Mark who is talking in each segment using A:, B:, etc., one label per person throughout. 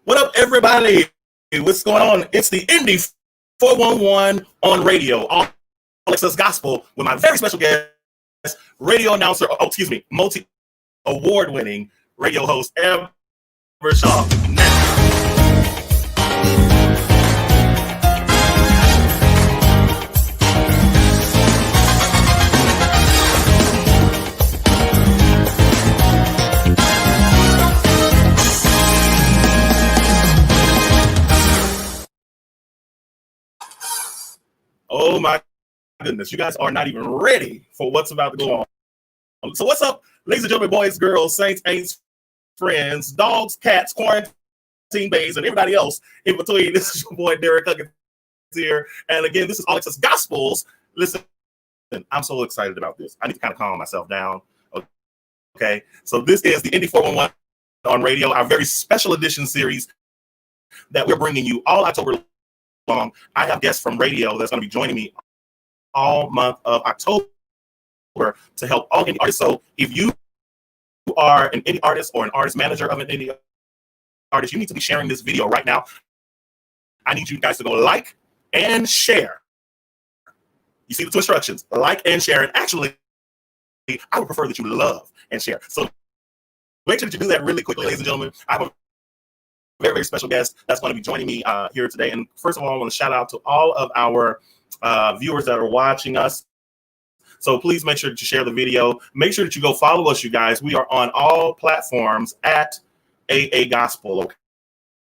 A: What up, everybody? What's going on? It's the Indie 411 on radio, All Access Gospel, with my very special guest, radio announcer, multi-award winning radio host, Amber Shaw. Oh my goodness, you guys are not even ready for what's about to go on. So what's up, ladies and gentlemen, boys, girls, saints, ain'ts, friends, dogs, cats, quarantine bays, and everybody else in between. This is your boy, Derrick Huggins here. And again, this is All Access Gospels. Listen, I'm so excited about this. I need to kind of calm myself down. Okay, so this is the Indy 411 on radio, our very special edition series that we're bringing you all October long. I have guests from radio that's going to be joining me all month of October to help all indie artists. So if you are an indie artist or an artist manager of an indie artist, you need to be sharing this video right now. I need you guys to go like and share. You see the two instructions, like and share. And actually, I would prefer that you love and share. So make sure that you do that really quickly, ladies and gentlemen. I have a very, very special guest that's going to be joining me here today. And first of all, I want to shout out to all of our viewers that are watching us. So please make sure that you share the video. Make sure that you go follow us, you guys. We are on all platforms at AA Gospel,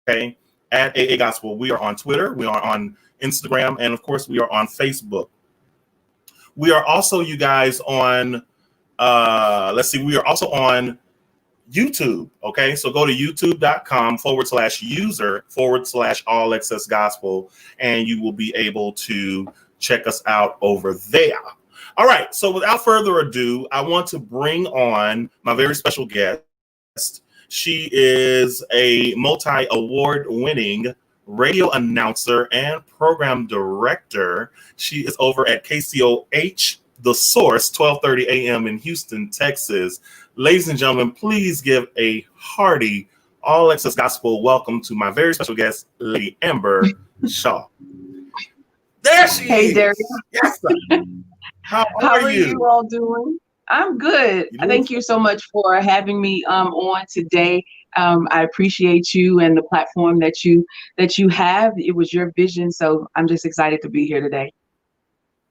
A: okay? At AA Gospel. We are on Twitter. We are on Instagram. And, of course, we are on Facebook. We are also, you guys, on, we are also on YouTube, okay? So go to youtube.com/user/All Access Gospel, and you will be able to check us out over there. All right, so without further ado, I want to bring on my very special guest. She is a multi-award winning radio announcer and program director. She is over at KCOH, The Source, 1230 a.m. in Houston, Texas. Ladies and gentlemen, please give a hearty All Access Gospel welcome to my very special guest, Lady Amber Shaw. There she is.
B: Hey, Derrick.
A: Yes, How
B: are you all doing? I'm good. Thank you so much for having me on today. I appreciate you and the platform that you have. It was your vision, so I'm just excited to be here today.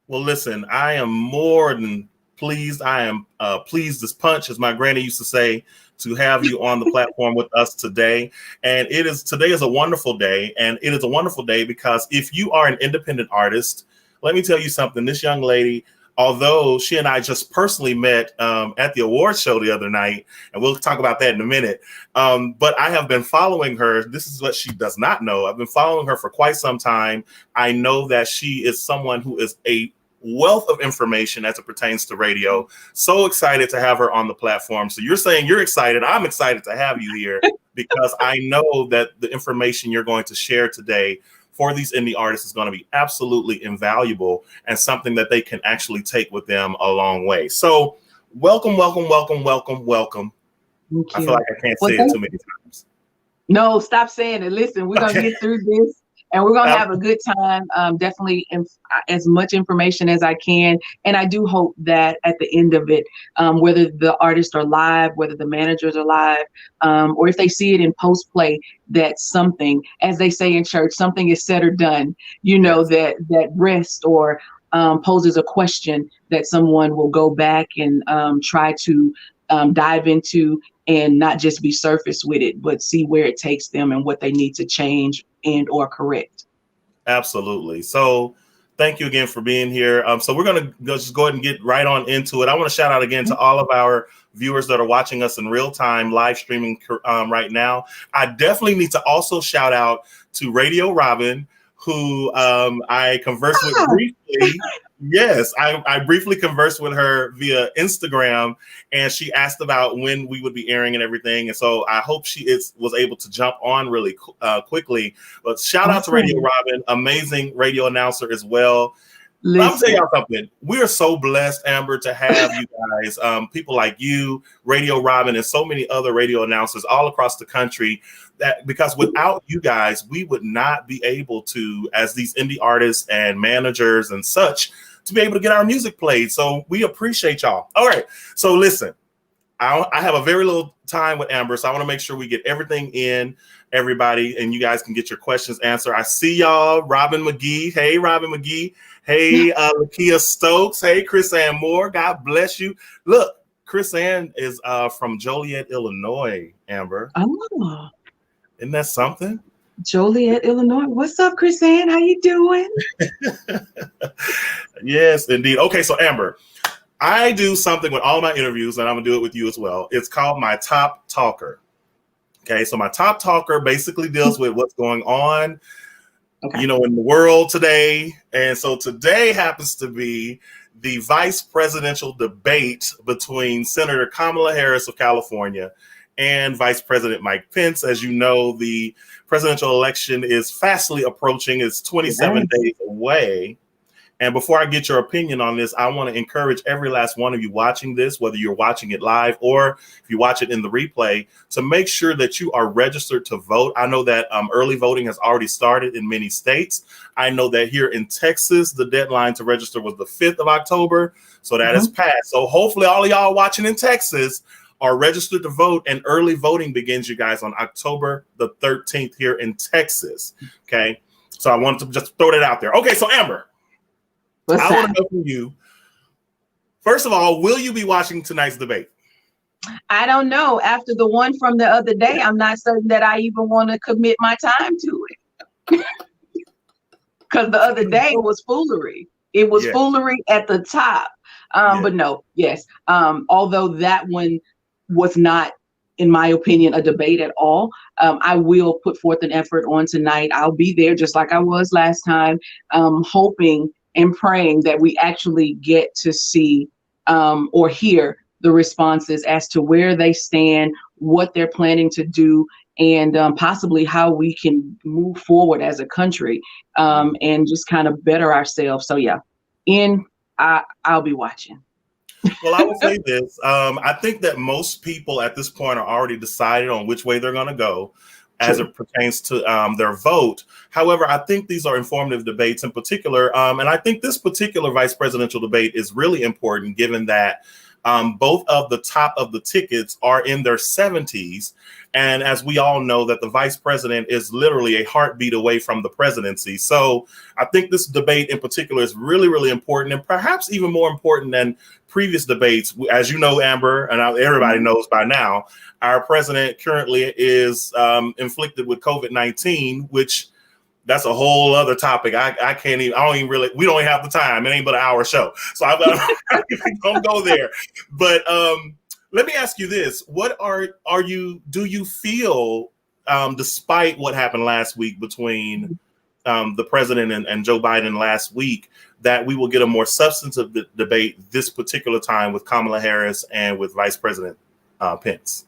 A: Well, listen, I am more than pleased. I am pleased as punch, as my granny used to say, to have you on the platform with us today. And today is a wonderful day. And it is a wonderful day because if you are an independent artist, let me tell you something. This young lady, although she and I just personally met at the awards show the other night, and we'll talk about that in a minute. But I have been following her. This is what she does not know. I've been following her for quite some time. I know that she is someone who is a wealth of information as it pertains to radio. So excited to have her on the platform. So you're saying you're excited. I'm excited to have you here because I know that the information you're going to share today for these indie artists is going to be absolutely invaluable and something that they can actually take with them a long way. So welcome, welcome, welcome, welcome, welcome.
B: Thank you.
A: I feel like I can't say it too many times.
B: No, stop saying it. Listen, we're going to get through this and we're going to have a good time. Definitely as much information as I can. And I do hope that at the end of it, whether the artists are live, whether the managers are live, or if they see it in post play, that something, as they say in church, something is said or done, that rest or poses a question that someone will go back and try to dive into and not just be surface with it, but see where it takes them and what they need to change and or correct.
A: Absolutely. So thank you again for being here. So we're going to just go ahead and get right on into it. I want to shout out again to all of our viewers that are watching us in real time, live streaming right now. I definitely need to also shout out to Radio Robin, who I conversed with briefly. Yes, I briefly conversed with her via Instagram, and she asked about when we would be airing and everything. And so I hope she was able to jump on really quickly. But shout out to Radio Robin, amazing radio announcer as well. But I'm gonna tell y'all something. We are so blessed, Amber, to have you guys, people like you, Radio Robin, and so many other radio announcers all across the country. That because without you guys, we would not be able to, as these indie artists and managers and such, to be able to get our music played. So we appreciate y'all. All right. So listen, I have a very little time with Amber, so I want to make sure we get everything in, everybody, and you guys can get your questions answered. I see y'all, Robin McGee. Hey, Robin McGee. Hey, Lakia Stokes. Hey, Chris Ann Moore. God bless you. Look, Chris Ann is from Joliet, Illinois, Amber.
B: Oh.
A: Isn't that something?
B: Joliet, Illinois. What's up, Chris Ann? How you doing?
A: Yes, indeed. Okay, so Amber, I do something with all my interviews, and I'm going to do it with you as well. It's called my Top Talker. Okay, so my Top Talker basically deals with what's going on, in the world today. And so today happens to be the vice presidential debate between Senator Kamala Harris of California and Vice President Mike Pence. As you know, the presidential election is fastly approaching. It's 27 days away. And before I get your opinion on this, I want to encourage every last one of you watching this, whether you're watching it live or if you watch it in the replay, to make sure that you are registered to vote. I know that early voting has already started in many states. I know that here in Texas, the deadline to register was the 5th of October. So that is passed. So hopefully all of y'all watching in Texas are registered to vote, and early voting begins, you guys, on October the 13th here in Texas. Okay. So I wanted to just throw that out there. Okay. So Amber, I want to know from you, first of all, will you be watching tonight's debate?
B: I don't know. After the one from the other day, I'm not certain that I even want to commit my time to it. Because the other day was foolery. It was foolery at the top. But no, yes. Although that one was not, in my opinion, a debate at all, I will put forth an effort on tonight. I'll be there just like I was last time, hoping and praying that we actually get to see or hear the responses as to where they stand, what they're planning to do, and possibly how we can move forward as a country and just kind of better ourselves. So yeah, I'll be watching.
A: Well, I will say this. I think that most people at this point are already decided on which way they're going to go as it pertains to their vote. However, I think these are informative debates in particular. And I think this particular vice presidential debate is really important, given that both of the top of the tickets are in their 70s. And as we all know, that the vice president is literally a heartbeat away from the presidency. So I think this debate in particular is really, really important, and perhaps even more important than previous debates. As you know, Amber, and everybody knows by now, our president currently is inflicted with COVID-19, which that's a whole other topic. I can't even, I don't even really, we don't even have the time. It ain't but an hour show. So I'm don't go there. But let me ask you this. What do you feel, despite what happened last week between the president and Joe Biden last week, that we will get a more substantive debate this particular time with Kamala Harris and with Vice President Pence?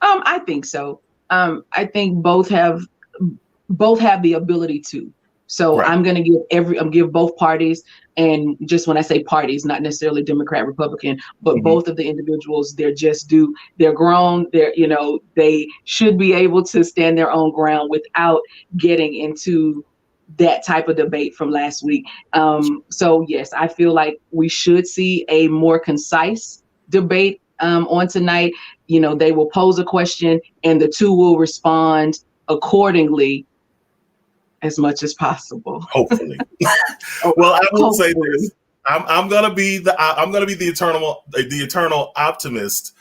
B: I think so. I think both have the ability to. So right. I'm going to give both parties, and just when I say parties, not necessarily Democrat, Republican, but both of the individuals, they're grown, they should be able to stand their own ground without getting into that type of debate from last week. So yes, I feel like we should see a more concise debate on tonight. They will pose a question and the two will respond accordingly as much as possible. Hopefully.
A: Well, I will say this. I'm gonna be the eternal optimist,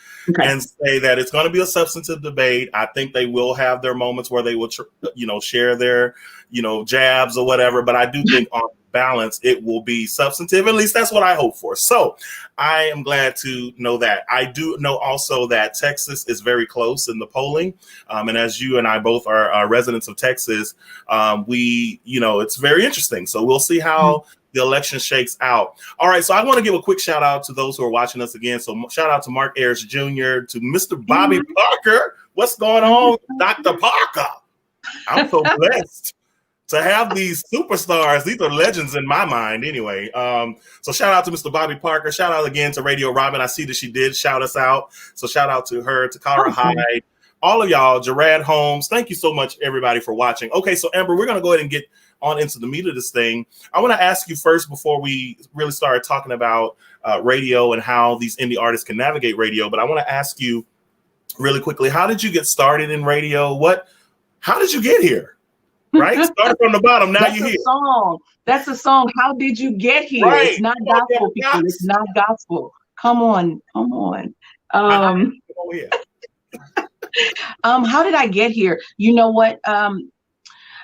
A: and say that it's going to be a substantive debate. I think they will have their moments where they will, share their, jabs or whatever. But I do think on balance, it will be substantive. At least that's what I hope for. So I am glad to know that. I do know also that Texas is very close in the polling. And as you and I both are residents of Texas, it's very interesting. So we'll see how the election shakes out. All right. So I want to give a quick shout out to those who are watching us again. So shout out to Mark Ayers Jr., to Mr. Bobby Parker. What's going on, Dr. Parker? I'm so blessed to have these superstars. These are legends in my mind anyway. So shout out to Mr. Bobby Parker. Shout out again to Radio Robin. I see that she did shout us out. So shout out to her, to Cara Hyde, all of y'all, Gerard Holmes. Thank you so much, everybody, for watching. Okay, so Amber, we're going to go ahead and get on into the meat of this thing. I want to ask you first, before we really start talking about radio and how these indie artists can navigate radio, but I want to ask you really quickly, how did you get started in radio? How did you get here? Right? Started from the bottom, now you're here.
B: That's a song. How did you get here?
A: Right.
B: It's not gospel, people. It's not gospel. Come on. How did I get here? You know what?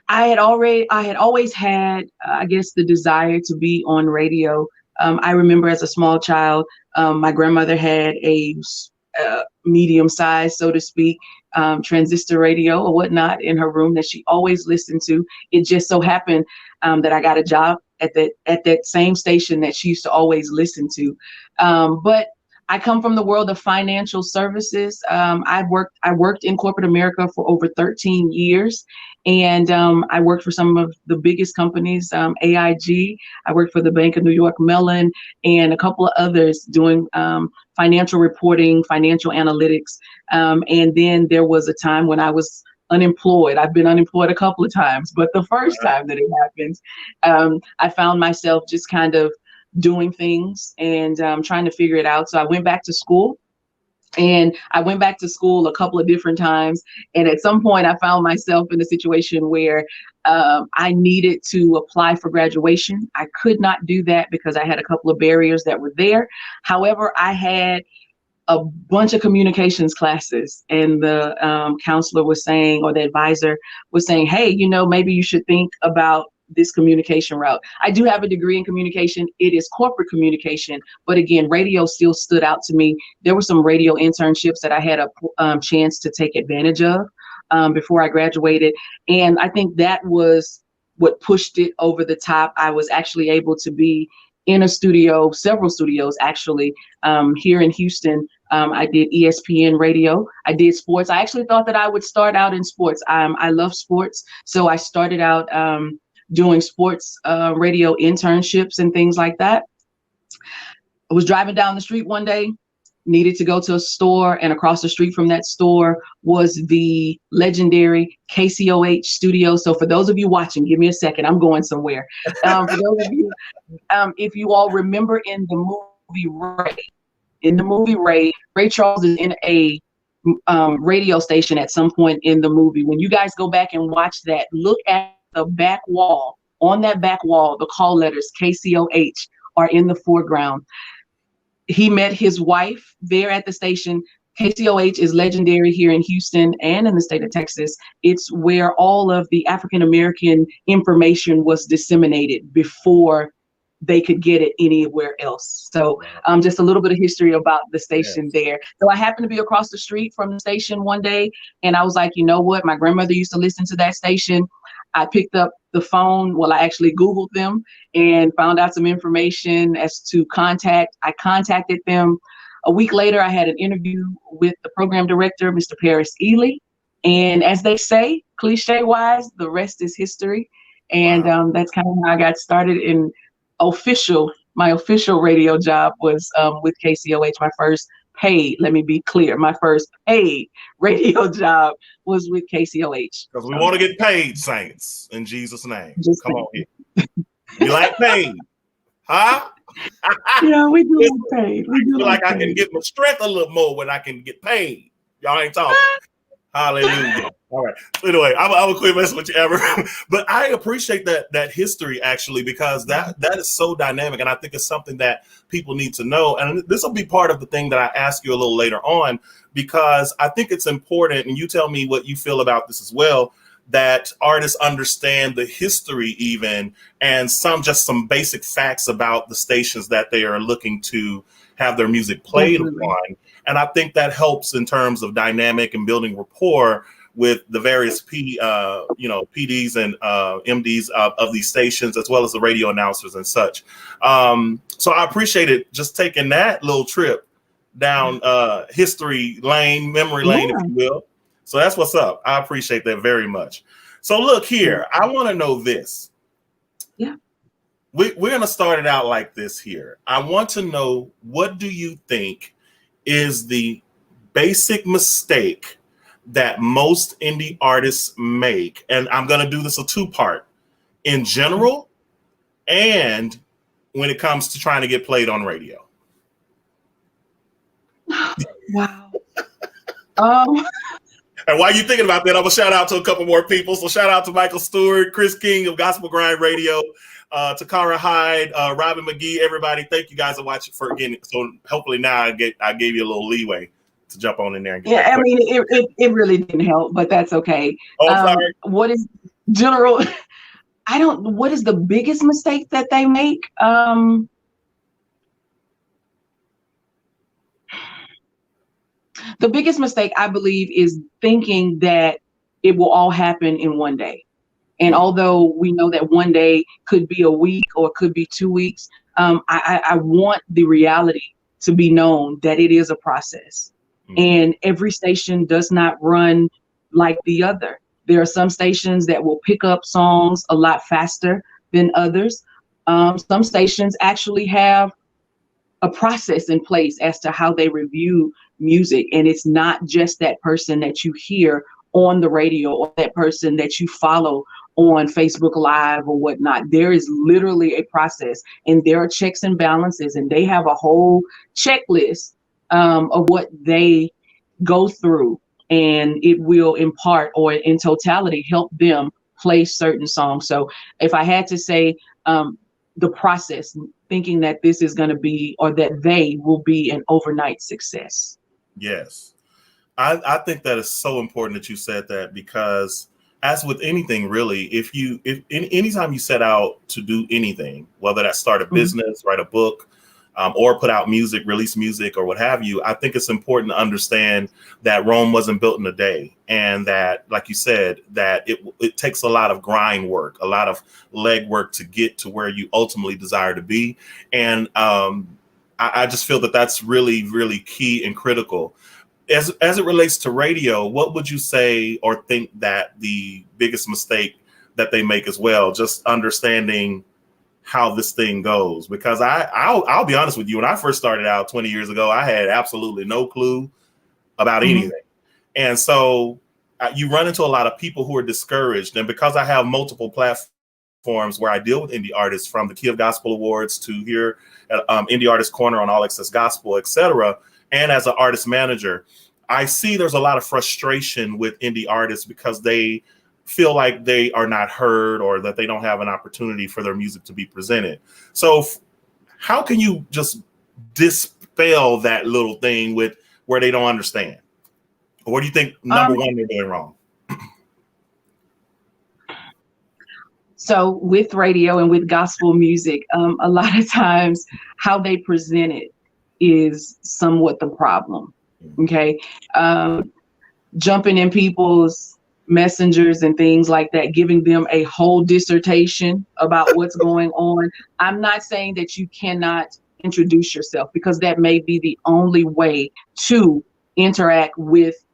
B: I had always had, I guess, the desire to be on radio. I remember as a small child, my grandmother had a medium size, so to speak, transistor radio or whatnot in her room that she always listened to. It just so happened that I got a job at that same station that she used to always listen to. But I come from the world of financial services. I worked in corporate America for over 13 years, and I worked for some of the biggest companies, AIG. I worked for the Bank of New York Mellon and a couple of others doing financial reporting, financial analytics. And then there was a time when I was unemployed. I've been unemployed a couple of times, but the first time that it happened, I found myself just kind of doing things and trying to figure it out. So I went back to school, and I went back to school a couple of different times. And at some point I found myself in a situation where I needed to apply for graduation. I could not do that because I had a couple of barriers that were there. However, I had a bunch of communications classes, and the counselor was saying, or the advisor was saying, hey, maybe you should think about this communication route. I do have a degree in communication. It is corporate communication, but again, radio still stood out to me. There were some radio internships that I had a chance to take advantage of before I graduated. And I think that was what pushed it over the top. I was actually able to be in a studio, several studios actually, here in Houston. I did ESPN radio. I did sports. I actually thought that I would start out in sports. I love sports. So I started out doing sports radio internships and things like that. I was driving down the street one day, needed to go to a store, and across the street from that store was the legendary KCOH studio. So for those of you watching, give me a second, I'm going somewhere. For those of you, if you all remember in the movie Ray Charles is in a radio station at some point in the movie. When you guys go back and watch that, look at the back wall. On that back wall, the call letters KCOH are in the foreground. He met his wife there at the station. KCOH is legendary here in Houston and in the state of Texas. It's where all of the African American information was disseminated before they could get it anywhere else. So just a little bit of history about the station there. So I happened to be across the street from the station one day, and I was like, you know what? My grandmother used to listen to that station. I picked up the phone. Well, I actually Googled them and found out some information as to contact. I contacted them. A week later, I had an interview with the program director, Mr. Paris Ely. And as they say, cliche wise, the rest is history. And that's kind of how I got started in my official radio job was with KCOH. My first paid, let me be clear, my first paid radio job was with KCOH.
A: Because we want to get paid, saints, in Jesus' name. Come on here. You like paid? Huh?
B: Yeah, we do like paid.
A: I feel like I can get my strength a little more when I can get paid. Y'all ain't talking. Hallelujah. All right. Anyway, I will quit messing with you, Amber. But I appreciate that history, actually, because that is so dynamic. And I think it's something that people need to know. And this will be part of the thing that I ask you a little later on, because I think it's important, and you tell me what you feel about this as well, that artists understand the history even, and some basic facts about the stations that they are looking to have their music played on. And I think that helps in terms of dynamic and building rapport with the various PDs and MDs of these stations, as well as the radio announcers and such. So I appreciate it, just taking that little trip down history lane, memory lane, if you will. So that's what's up. I appreciate that very much. So look here, I want to know this.
B: Yeah.
A: We're going to start it out like this here. I want to know, what do you think is the basic mistake that most indie artists make? And I'm going to do this a two-part, in general and when it comes to trying to get played on radio.
B: Wow.
A: And while you're thinking about that, I'm going to shout out to a couple more people. So shout out to Michael Stewart, Chris King of Gospel Grind Radio, Takara Hyde, Robin McGee, everybody. Thank you guys for watching for again. So hopefully now I gave you a little leeway to jump on in there and get
B: I mean, it really didn't help, but that's okay.
A: Oh, sorry.
B: What is general? What is the biggest mistake that they make? The biggest mistake, I believe, is thinking that it will all happen in one day. And although we know that one day could be a week or could be 2 weeks, I want the reality to be known that it is a process. And every station does not run like the other. There are some stations that will pick up songs a lot faster than others. Some stations actually have a process in place as to how they review music. And it's not just that person that you hear on the radio or that person that you follow on Facebook Live or whatnot. There is literally a process, and there are checks and balances, and they have a whole checklist of what they go through, and it will in part or in totality help them play certain songs. So if I had to say, the process, thinking that this is going to be, or that they will be an overnight success.
A: Yes. I think that is so important that you said that, because as with anything, really, if anytime you set out to do anything, whether that's start a business, write a book, or put out music, release music, or what have you, I think it's important to understand that Rome wasn't built in a day, and that, like you said, that it takes a lot of grind work, a lot of leg work to get to where you ultimately desire to be. And I just feel that that's really, really key and critical. As it relates to radio, what would you say or think that the biggest mistake that they make as well, just understanding how this thing goes? Because I'll be honest with you, when I first started out 20 years ago, I had absolutely no clue about anything. And so you run into a lot of people who are discouraged. And because I have multiple platforms where I deal with indie artists, from the Key of Gospel Awards to here at Indie Artist Corner on All Access Gospel, etc., and as an artist manager, I see there's a lot of frustration with indie artists because they feel like they are not heard, or that they don't have an opportunity for their music to be presented. So how can you just dispel that little thing with where they don't understand? Or what do you think, number one, they're doing wrong?
B: So with radio and with gospel music, a lot of times how they present it is somewhat the problem. Okay. Jumping in people's messengers and things like that, giving them a whole dissertation about what's going on. I'm not saying that you cannot introduce yourself, because that may be the only way to interact with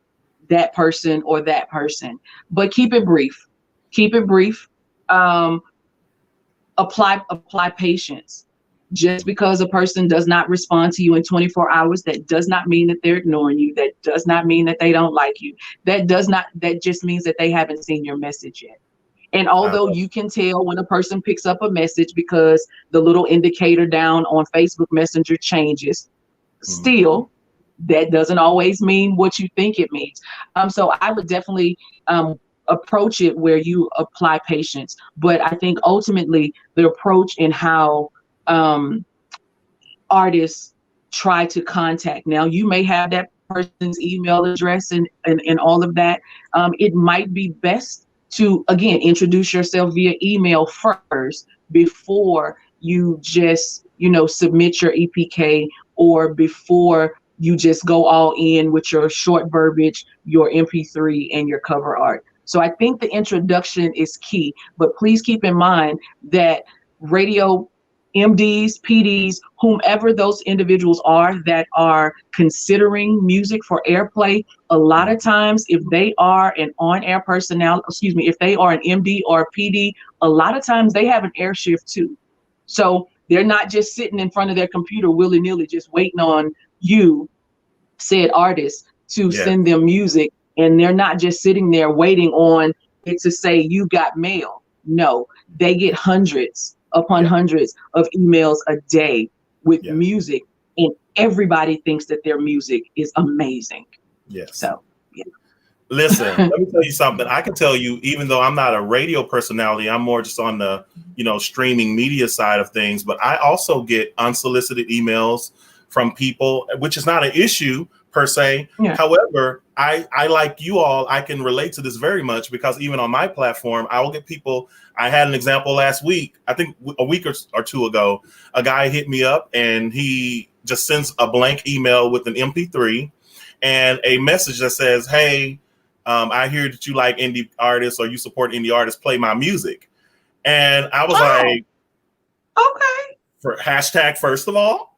B: that person or that person, but keep it brief. Apply patience. Just because a person does not respond to you in 24 hours, that does not mean that they're ignoring you. That does not mean that they don't like you. That just means that they haven't seen your message yet. And although you can tell when a person picks up a message because the little indicator down on Facebook Messenger changes, still, that doesn't always mean what you think it means. So I would definitely approach it where you apply patience. But I think ultimately the approach in how artists try to contact. Now, you may have that person's email address and all of that. It might be best to, again, introduce yourself via email first before you just, submit your EPK, or before you just go all in with your short verbiage, your MP3, and your cover art. So I think the introduction is key, but please keep in mind that radio MDs, PDs, whomever those individuals are that are considering music for airplay, a lot of times if they are an on-air personnel, if they are an MD or a PD, a lot of times they have an air shift too. So they're not just sitting in front of their computer willy-nilly just waiting on you, said artist, to send them music, and they're not just sitting there waiting on it to say you got mail. No, they get hundreds upon hundreds of emails a day with music, and everybody thinks that their music is amazing.
A: Yes.
B: So,
A: listen, let me tell you something. I can tell you, even though I'm not a radio personality, I'm more just on the, streaming media side of things, but I also get unsolicited emails from people, which is not an issue per se. Yeah. However, I like you all, I can relate to this very much because even on my platform, I will get people. I had an example last week, I think a week or two ago, a guy hit me up and he just sends a blank email with an MP3 and a message that says, hey, I hear that you like indie artists or you support indie artists, play my music. And I was like,
B: okay.
A: For hashtag, first of all,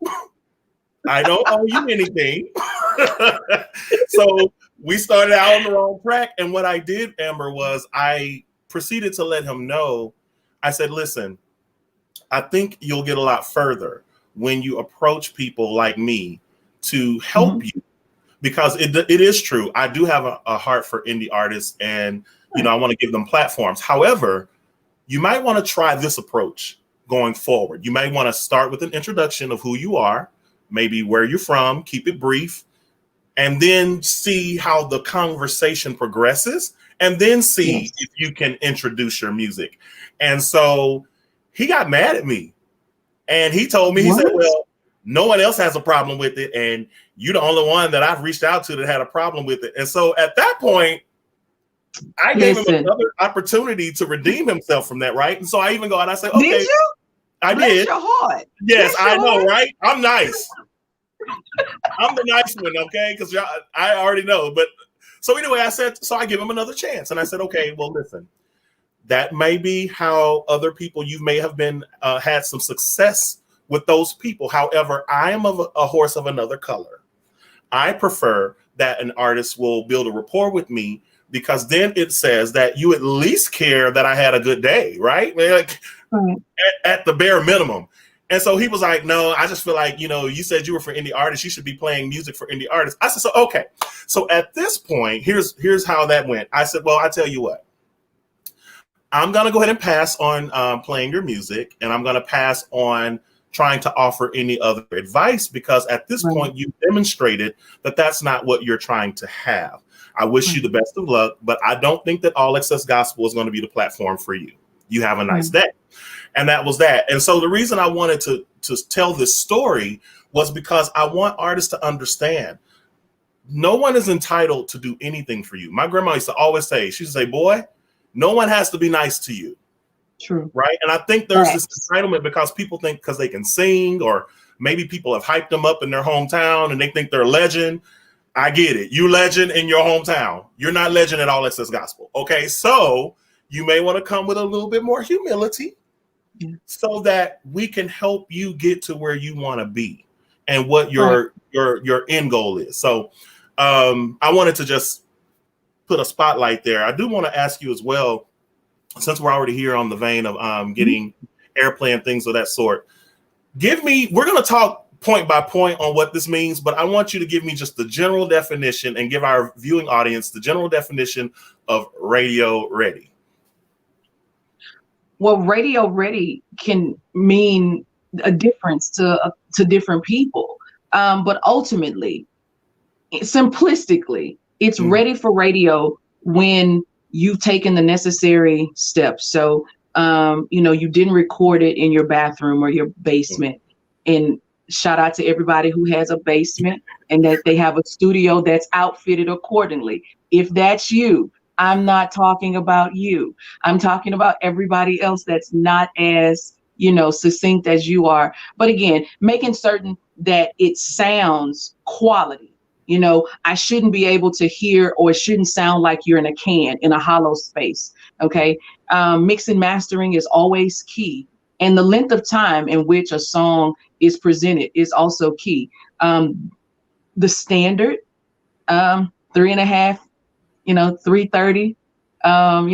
A: I don't owe you anything. So we started out on the wrong track. And what I did, Amber, was I proceeded to let him know. I said, listen, I think you'll get a lot further when you approach people like me to help you. Because it is true. I do have a heart for indie artists and, I want to give them platforms. However, you might want to try this approach going forward. You might want to start with an introduction of who you are, maybe where you're from, keep it brief, and then see how the conversation progresses and then see if you can introduce your music. And so he got mad at me and he told me, he said, well, no one else has a problem with it. And you're the only one that I've reached out to that had a problem with it. And so at that point, I gave him another opportunity to redeem himself from that, right? And so I even go and I said, okay.
B: Did you?
A: I
B: Bless
A: did.
B: Your heart.
A: Yes, I know, right? I'm nice. I'm the nice one, okay? Because I already know. But so anyway, I give him another chance. And I said, okay, well, listen, that may be how other people, you may have been, had some success with those people. However, I am of a horse of another color. I prefer that an artist will build a rapport with me because then it says that you at least care that I had a good day, right? Like at the bare minimum. And so he was like, no, I just feel like, you said you were for indie artists. You should be playing music for indie artists. I said, so, okay. So at this point, here's how that went. I said, well, I tell you what, I'm going to go ahead and pass on playing your music. And I'm going to pass on trying to offer any other advice because at this point you demonstrated that that's not what you're trying to have. I wish you the best of luck, but I don't think that All Access Gospel is going to be the platform for you. You have a nice day. And that was that. And so the reason I wanted to tell this story was because I want artists to understand no one is entitled to do anything for you. My grandma used to always say, she used to say, boy, no one has to be nice to you.
B: True.
A: Right. And I think there's this entitlement because people think because they can sing or maybe people have hyped them up in their hometown and they think they're a legend. I get it. You legend in your hometown. You're not legend at All Access Gospel. OK, so you may want to come with a little bit more humility so that we can help you get to where you want to be and what your end goal is. So I wanted to just put a spotlight there. I do want to ask you as well, since we're already here on the vein of getting airplay and things of that sort, we're going to talk point by point on what this means, but I want you to give me just the general definition and give our viewing audience the general definition of radio ready.
B: Well, radio ready can mean a difference to different people. But ultimately, simplistically, it's ready for radio when you've taken the necessary steps. So, you didn't record it in your bathroom or your basement. And shout out to everybody who has a basement and that they have a studio that's outfitted accordingly. If that's you, I'm not talking about you. I'm talking about everybody else that's not as, succinct as you are. But again, making certain that it sounds quality. I shouldn't be able to hear, or it shouldn't sound like you're in a can, in a hollow space. Okay. Mix and mastering is always key. And the length of time in which a song is presented is also key. The standard, 3.5, 3:30. I'm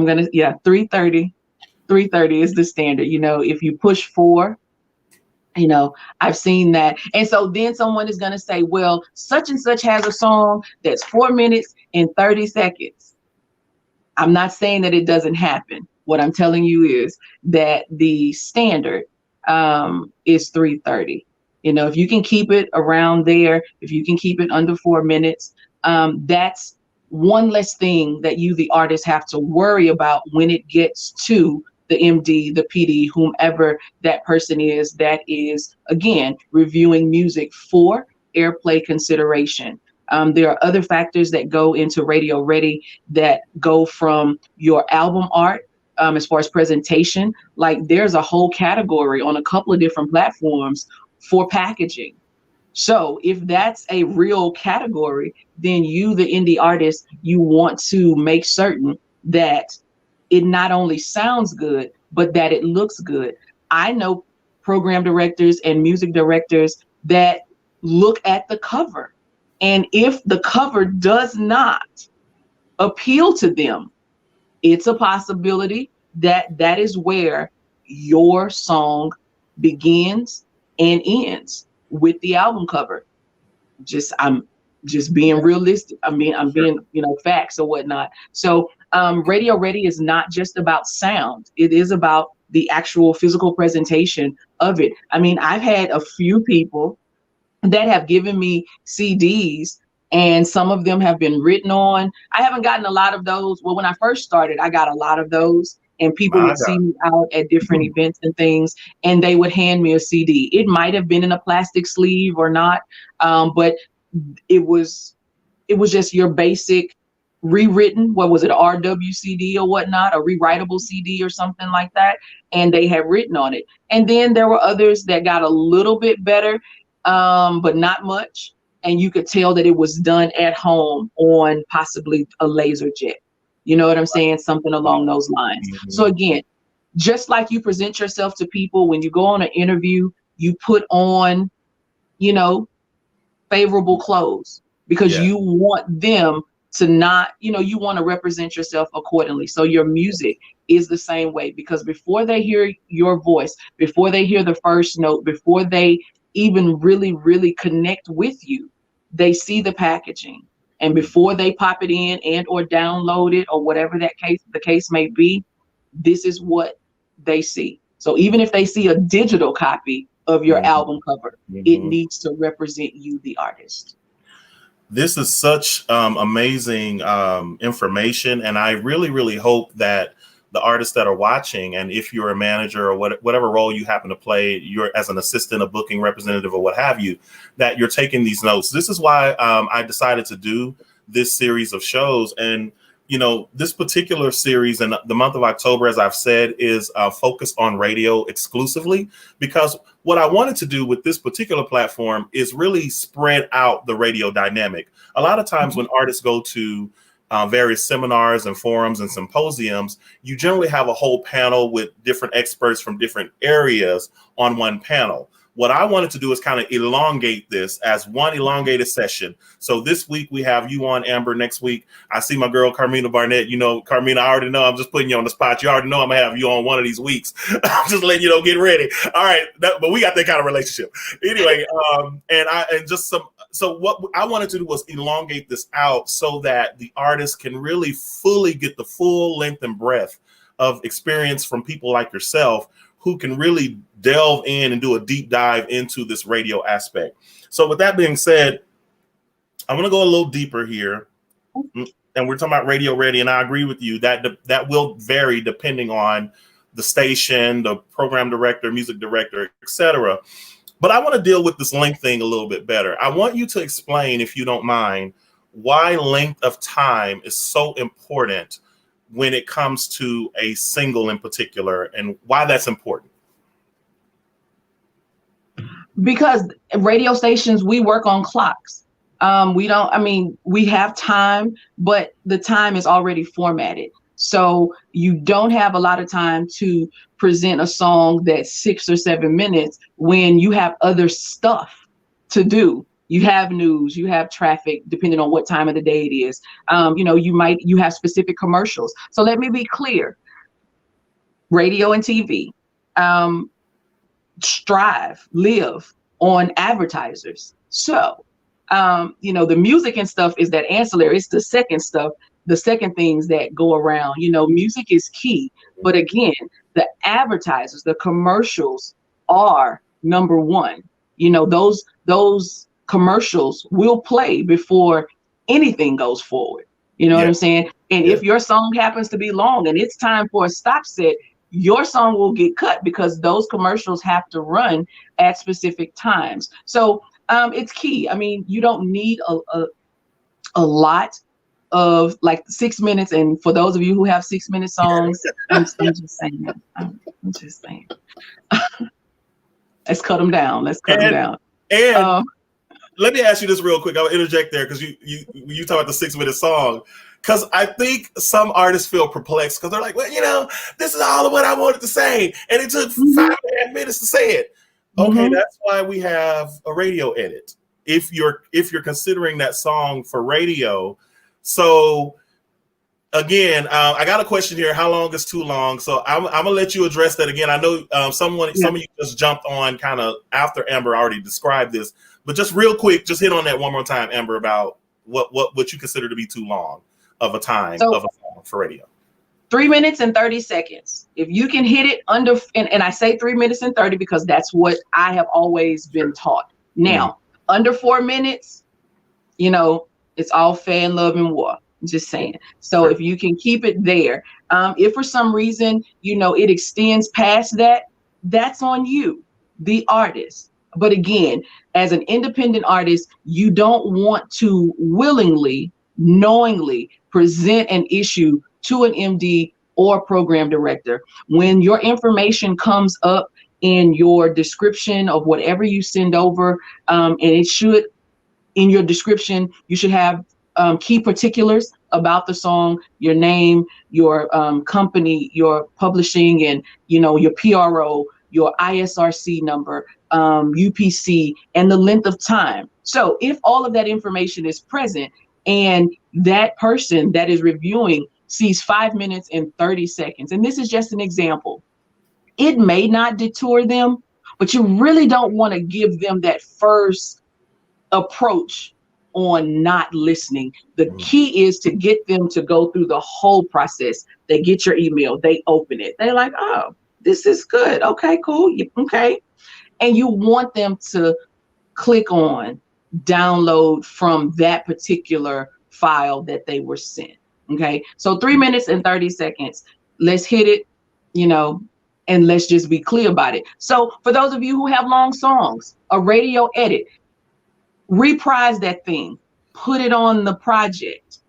B: gonna 3:30. 3:30 is the standard. If you push 4, I've seen that. And so then someone is gonna say, well, such and such has a song that's 4 minutes and 30 seconds. I'm not saying that it doesn't happen. What I'm telling you is that the standard is 3:30. If you can keep it around there, if you can keep it under 4 minutes, that's one less thing that you, the artist, have to worry about when it gets to the MD, the PD, whomever that person is that is, again, reviewing music for airplay consideration. There are other factors that go into Radio Ready that go from your album art, as far as presentation. Like, there's a whole category on a couple of different platforms for packaging. So if that's a real category, then you, the indie artist, you want to make certain that it not only sounds good, but that it looks good. I know program directors and music directors that look at the cover. And if the cover does not appeal to them, it's a possibility that that is where your song begins and ends, with the album cover. I'm just being realistic. I'm being, facts or whatnot. So Radio Ready is not just about sound. It is about the actual physical presentation of it. I've had a few people that have given me CDs, and some of them have been written on. I haven't gotten a lot of those. Well, when I first started, I got a lot of those, and people would see me out at different events and things, and they would hand me a CD. It might have been in a plastic sleeve or not, but it was just your basic rewritten, what was it, RWCD or whatnot, a rewritable CD or something like that, and they had written on it. And then there were others that got a little bit better, but not much, and you could tell that it was done at home on possibly a laser jet. You know what I'm saying? Something along those lines. Mm-hmm. So again, just like you present yourself to people when you go on an interview, you put on, favorable clothes, because you want them to not, you want to represent yourself accordingly. So your music is the same way, because before they hear your voice, before they hear the first note, before they even really, really connect with you, they see the packaging. And before they pop it in and or download it or whatever the case may be, this is what they see. So even if they see a digital copy of your album cover, it needs to represent you, the artist.
A: This is such amazing information. And I really, really hope that the artists that are watching, and if you're a manager or whatever role you happen to play, you're as an assistant, a booking representative or what have you, that you're taking these notes. This is why I decided to do this series of shows. And, this particular series in the month of October, as I've said, is focused on radio exclusively, because what I wanted to do with this particular platform is really spread out the radio dynamic. A lot of times when artists go to various seminars and forums and symposiums, you generally have a whole panel with different experts from different areas on one panel. What I wanted to do is kind of elongate this as one elongated session. So this week we have you on, Amber. Next week, I see my girl, Carmina Barnett. Carmina, I already know. I'm just putting you on the spot. You already know I'm going to have you on one of these weeks. I'm just letting you know, get ready. All right. But we got that kind of relationship. Anyway, so what I wanted to do was elongate this out so that the artist can really fully get the full length and breadth of experience from people like yourself, who can really delve in and do a deep dive into this radio aspect. So with that being said, I want to go a little deeper here. And we're talking about Radio Ready. And I agree with you that that will vary depending on the station, the program director, music director, etc. But I want to deal with this length thing a little bit better. I want you to explain, if you don't mind, why length of time is so important when it comes to a single in particular, and why that's important.
B: Because radio stations, we work on clocks. We have time, but the time is already formatted. So you don't have a lot of time to present a song that's 6 or 7 minutes when you have other stuff to do. You have news, you have traffic, depending on what time of the day it is. You have specific commercials. So let me be clear. Radio and TV live on advertisers. So, the music and stuff is that ancillary. It's the second stuff, the second things that go around. Music is key. But again, the advertisers, the commercials are number one. Those commercials will play before anything goes forward. You know what I'm saying? And if your song happens to be long and it's time for a stop set, your song will get cut because those commercials have to run at specific times. So it's key. I mean, you don't need a lot of like 6 minutes. And for those of you who have 6-minute songs, I'm just saying. I'm just saying. Let's cut them down. And
A: let me ask you this real quick. I'll interject there because you talk about the 6-minute song. Because I think some artists feel perplexed because they're like, well, this is all of what I wanted to say. And it took 5.5 minutes to say it. Okay, that's why we have a radio edit. If you're considering that song for radio. So again, I got a question here. How long is too long? So I'm gonna let you address that again. I know some of you just jumped on kind of after Amber already described this, but just real quick, just hit on that one more time, Amber, about what you consider to be too long of a time of a song for radio.
B: 3 minutes and 30 seconds. If you can hit it under, and I say 3 minutes and 30 because that's what I have always been taught. Now, under 4 minutes, it's all fair in love and war. Just saying. So if you can keep it there, if for some reason, it extends past that, that's on you, the artist. But again, as an independent artist, you don't want to willingly, knowingly present an issue to an MD or program director. When your information comes up in your description of whatever you send over, and it should, in your description, you should have key particulars about the song, your name, your company, your publishing, and your PRO, your ISRC number, UPC, and the length of time. So if all of that information is present and that person that is reviewing sees 5 minutes and 30 seconds, and this is just an example, it may not deter them, but you really don't want to give them that first approach on not listening. The key is to get them to go through the whole process. They get your email, they open it, they're like, oh, this is good. Okay, cool. Okay. And you want them to click on download from that particular file that they were sent. Okay. So 3 minutes and 30 seconds. Let's hit it, and let's just be clear about it. So for those of you who have long songs, a radio edit, reprise that thing, put it on the project,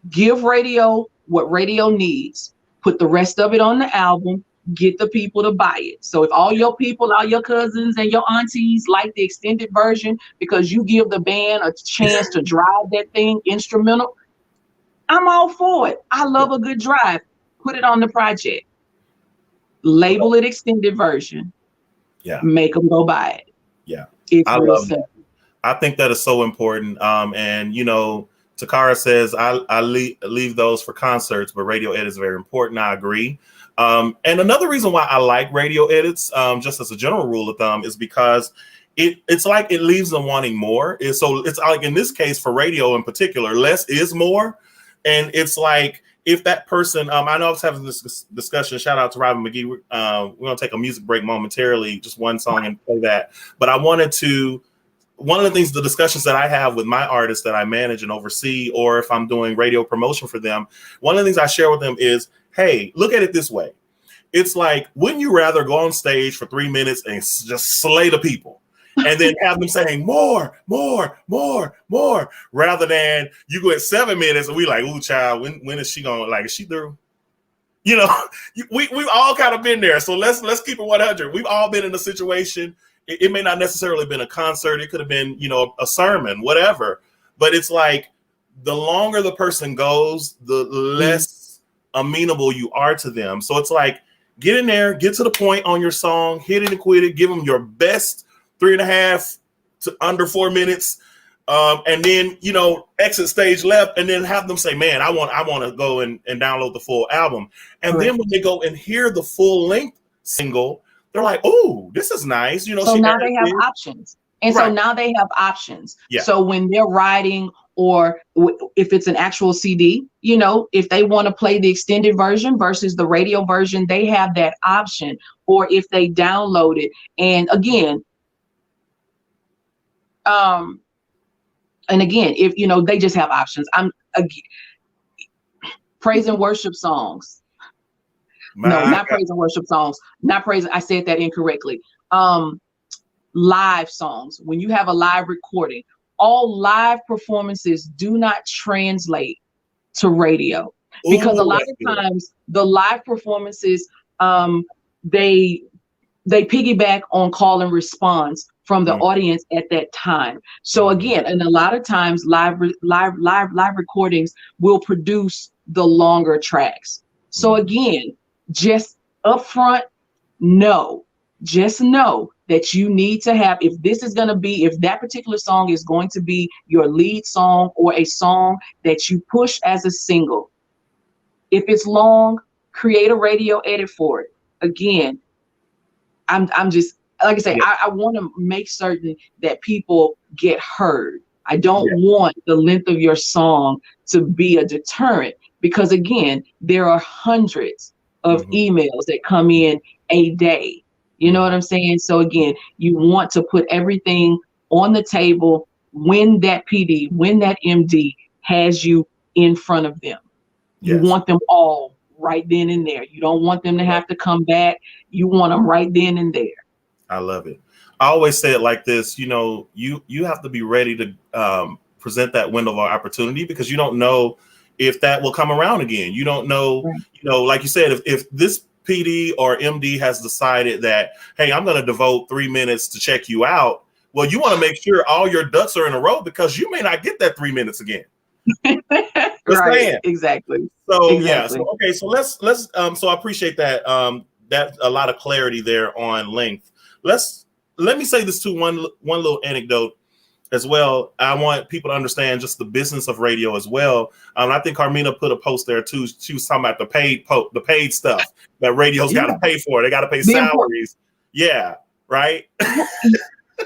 B: give radio what radio needs, put the rest of it on the album, get the people to buy it. So if all your people, all your cousins and your aunties like the extended version because you give the band a chance to drive that thing instrumental, I'm all for it. I love a good drive. Put it on the project. Label it extended version.
A: Yeah.
B: Make them go buy it.
A: Yeah.
B: I love that.
A: I think that is so important. And Takara says I leave those for concerts, but radio edits are very important. I agree. And another reason why I like radio edits, just as a general rule of thumb, is because it's like it leaves them wanting more. So it's like in this case for radio in particular, less is more. And it's like if that person, I know I was having this discussion. Shout out to Robin McGee. We're gonna take a music break momentarily, just one song and play that. But I wanted to. One of the things, the discussions that I have with my artists that I manage and oversee, or if I'm doing radio promotion for them, one of the things I share with them is, hey, look at it this way. It's like, wouldn't you rather go on stage for 3 minutes and just slay the people and then have them saying more, rather than you go at 7 minutes and we like, ooh, child, when is she going? Like, is she through? We've all kind of been there. So let's keep it 100. We've all been in a situation. It may not necessarily have been a concert. It could have been, a sermon, whatever. But it's like the longer the person goes, the less amenable you are to them. So it's like, get in there, get to the point on your song, hit it and quit it, give them your best 3.5 to under 4 minutes. And then, you know, exit stage left, and then have them say, man, I want to go and download the full album. And then when they go and hear the full length single, they're like, oh, this is nice. You know,
B: so now they have options. And so now they have options.
A: Yeah.
B: So when they're writing, or if it's an actual CD, you know, if they want to play the extended version versus the radio version, they have that option. Or if they download it. And again, if, you know, they just have options. Praise and worship songs. Praise and worship songs. I said that incorrectly. Live songs. When you have a live recording, all live performances do not translate to radio, because a lot of times the live performances, they piggyback on call and response from the audience at that time. So again, and a lot of times live recordings will produce the longer tracks. So again, just upfront, just know that you need to have, if that particular song is going to be your lead song or a song that you push as a single, if it's long, create a radio edit for it. Again, I'm just, like I say, I want to make certain that people get heard. I don't want the length of your song to be a deterrent, because again, there are hundreds of emails that come in a day. You know what I'm saying? So again, you want to put everything on the table when that PD, when that MD has you in front of them. You want them all right then and there. You don't want them to have to come back. You want them right then and there.
A: I love it. I always say it like this, you know, you have to be ready to present that window of opportunity, because you don't know if that will come around again. You don't know, you know, like you said, if this PD or MD has decided that, hey, I'm going to devote 3 minutes to check you out. Well, you want to make sure all your ducks are in a row, because you may not get that 3 minutes again.
B: Right. Exactly.
A: So yeah. So okay. So let's so I appreciate that. That's a lot of clarity there on length. Let me say this too. One little anecdote as well. I want people to understand just the business of radio as well. I think Carmina put a post there too. She was talking about the paid stuff that radio's got to pay for. They got to pay salaries. Yeah. Right.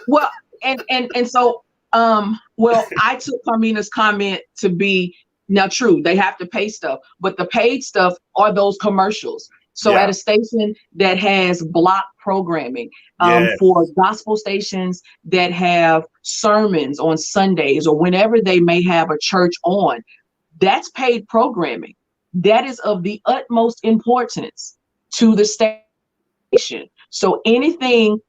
B: Well, and so, I took Carmina's comment to be, now true, they have to pay stuff, but the paid stuff are those commercials. So at a station that has block programming, for gospel stations that have sermons on Sundays or whenever they may have a church on, that's paid programming. That is of the utmost importance to the station. So anything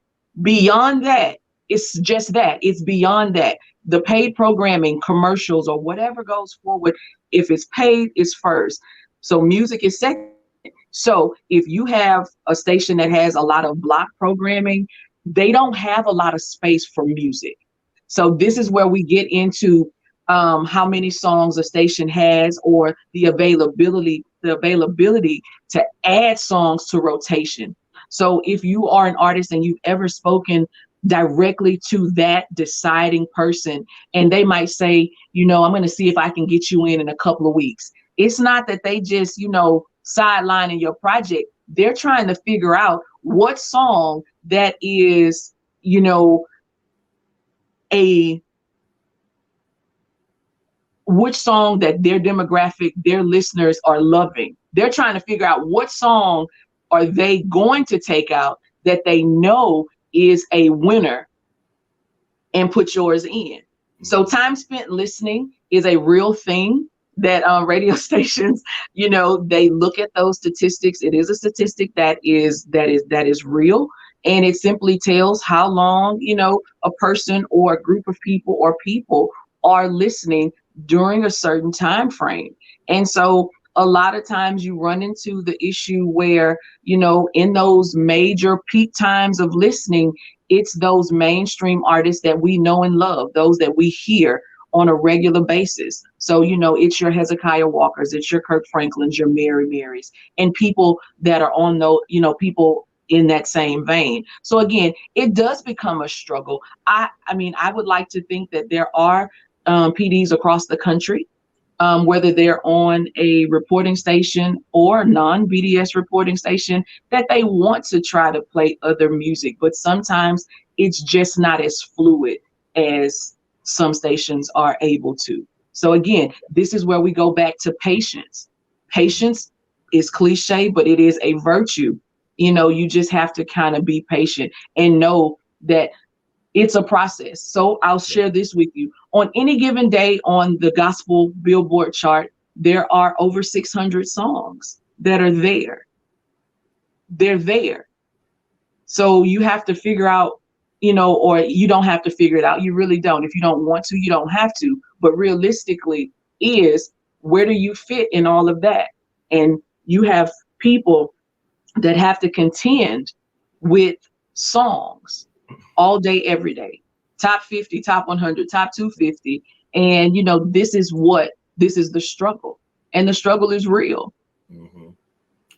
B: beyond that, it's just that. It's beyond that. The paid programming, commercials, or whatever goes forward, if it's paid, it's first. So music is second. So if you have a station that has a lot of block programming, they don't have a lot of space for music. So this is where we get into how many songs a station has, or the availability to add songs to rotation. So if you are an artist and you've ever spoken directly to that deciding person, and they might say, you know, I'm going to see if I can get you in a couple of weeks. It's not that they just, you know, sidelining your project. They're trying to figure out what song that is, you know, which song that their demographic, their listeners are loving. They're trying to figure out what song are they going to take out that they know is a winner and put yours in. So time spent listening is a real thing that radio stations, you know, they look at those statistics. It is a statistic that is real, and it simply tells how long, you know, a person or a group of people or people are listening during a certain time frame. And so a lot of times you run into the issue where, you know, in those major peak times of listening, it's those mainstream artists that we know and love, those that we hear on a regular basis. So, it's your Hezekiah Walkers, it's your Kirk Franklins, your Mary Marys, and people that are on those, people in that same vein. So again, it does become a struggle. I mean, I would like to think that there are PDs across the country, whether they're on a reporting station or non-BDS reporting station, that they want to try to play other music, but sometimes it's just not as fluid as some stations are able to. So again, this is where we go back to patience. Patience is cliche, but it is a virtue. You just have to kind of be patient and know that it's a process. So I'll share this with you. On any given day on the gospel Billboard chart, there are over 600 songs that are there. They're there. So you have to figure out, or you don't have to figure it out. You really don't. If you don't want to, you don't have to. But realistically where do you fit in all of that? And you have people that have to contend with songs all day, every day, top 50, top 100, top 250. And, this is the struggle, and the struggle is real.
A: Mm-hmm.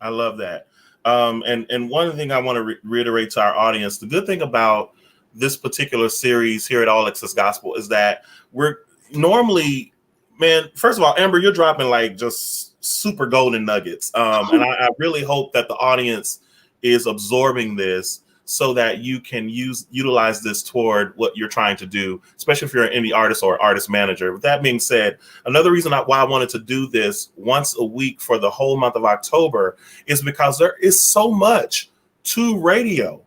A: I love that. And one thing I want to reiterate to our audience, the good thing about this particular series here at All Access Gospel is that we're normally, man, first of all, Amber, you're dropping like just super golden nuggets. And I really hope that the audience is absorbing this so that you can utilize this toward what you're trying to do, especially if you're an indie artist or artist manager. With that being said, another reason why I wanted to do this once a week for the whole month of October is because there is so much to radio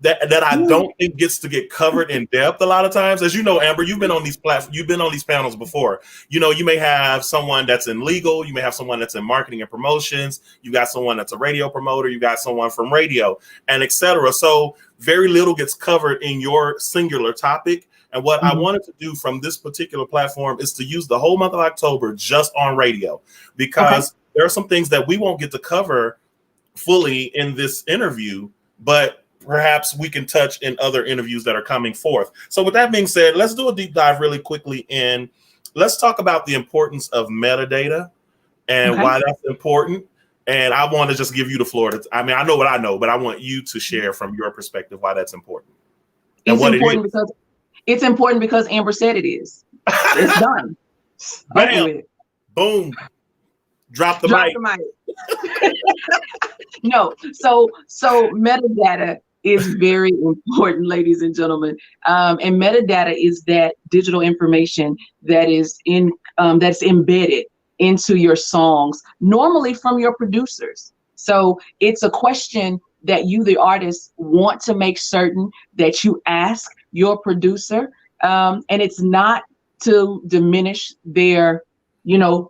A: that I don't think gets to get covered in depth a lot of times. As you know, Amber, you've been on these platforms, you've been on these panels before. You may have someone that's in legal, you may have someone that's in marketing and promotions, you got someone that's a radio promoter, you got someone from radio, and etc. So very little gets covered in your singular topic. And what I wanted to do from this particular platform is to use the whole month of October just on radio, because there are some things that we won't get to cover fully in this interview, but perhaps we can touch in other interviews that are coming forth. So with that being said, let's do a deep dive really quickly and let's talk about the importance of metadata and why that's important. And I want to just give you the floor. I know what I know, but I want you to share from your perspective why that's important.
B: It's important because Amber said it is. It's done.
A: Bam. Boom. Drop the mic.
B: No, so metadata is very important, ladies and gentlemen. And metadata is that digital information that is that's embedded into your songs, normally from your producers. So it's a question that you, the artist, want to make certain that you ask your producer. And it's not to diminish their,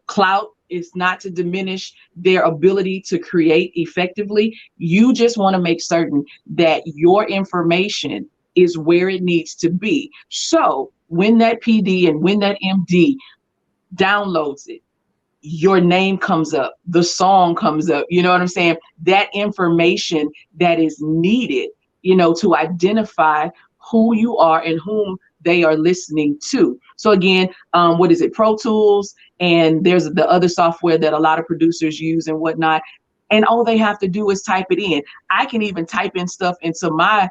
B: clout. It's not to diminish their ability to create effectively. You just want to make certain that your information is where it needs to be. So when that PD and when that MD downloads it, your name comes up, the song comes up, you know what I'm saying? That information that is needed, to identify who you are and whom they are listening to. So again, what is it? Pro Tools, and there's the other software that a lot of producers use and whatnot. And all they have to do is type it in. I can even type in stuff into my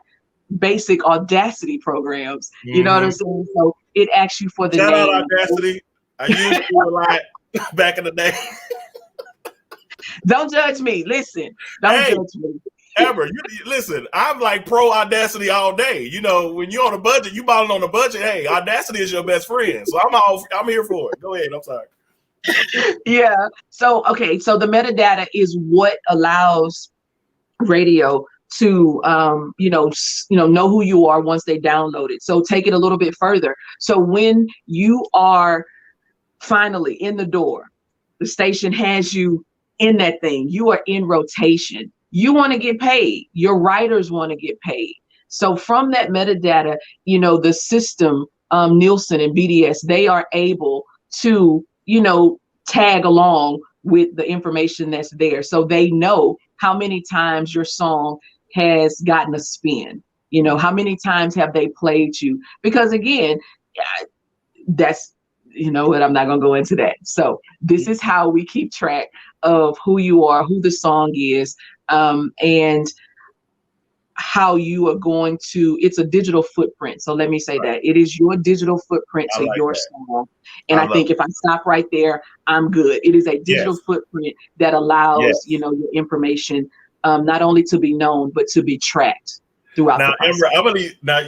B: basic Audacity programs. You know what I'm saying? So it asks you for the name.
A: Shout out Audacity. I used it a lot back in the day.
B: Don't judge me. Listen, don't judge me.
A: Amber, listen, I'm like pro Audacity all day. When you're on a budget, you balling on a budget. Hey, Audacity is your best friend. So I'm here for it. Go ahead. I'm sorry.
B: Yeah. So the metadata is what allows radio to know who you are once they download it. So take it a little bit further. So when you are finally in the door, the station has you in that thing, you are in rotation. You want to get paid. Your writers want to get paid. So from that metadata, the system, Nielsen and BDS, they are able to, tag along with the information that's there. So they know how many times your song has gotten a spin. How many times have they played you? Because again, you know what, I'm not going to go into that. So this is how we keep track of who you are, who the song is, and how you are going to, it's a digital footprint. So let me say that it is your digital footprint
A: I
B: to
A: like
B: your
A: that.
B: song. And I think if I stop right there, I'm good. It is a digital footprint that allows, you know, your information not only to be known, but to be tracked throughout the process.
A: Amber,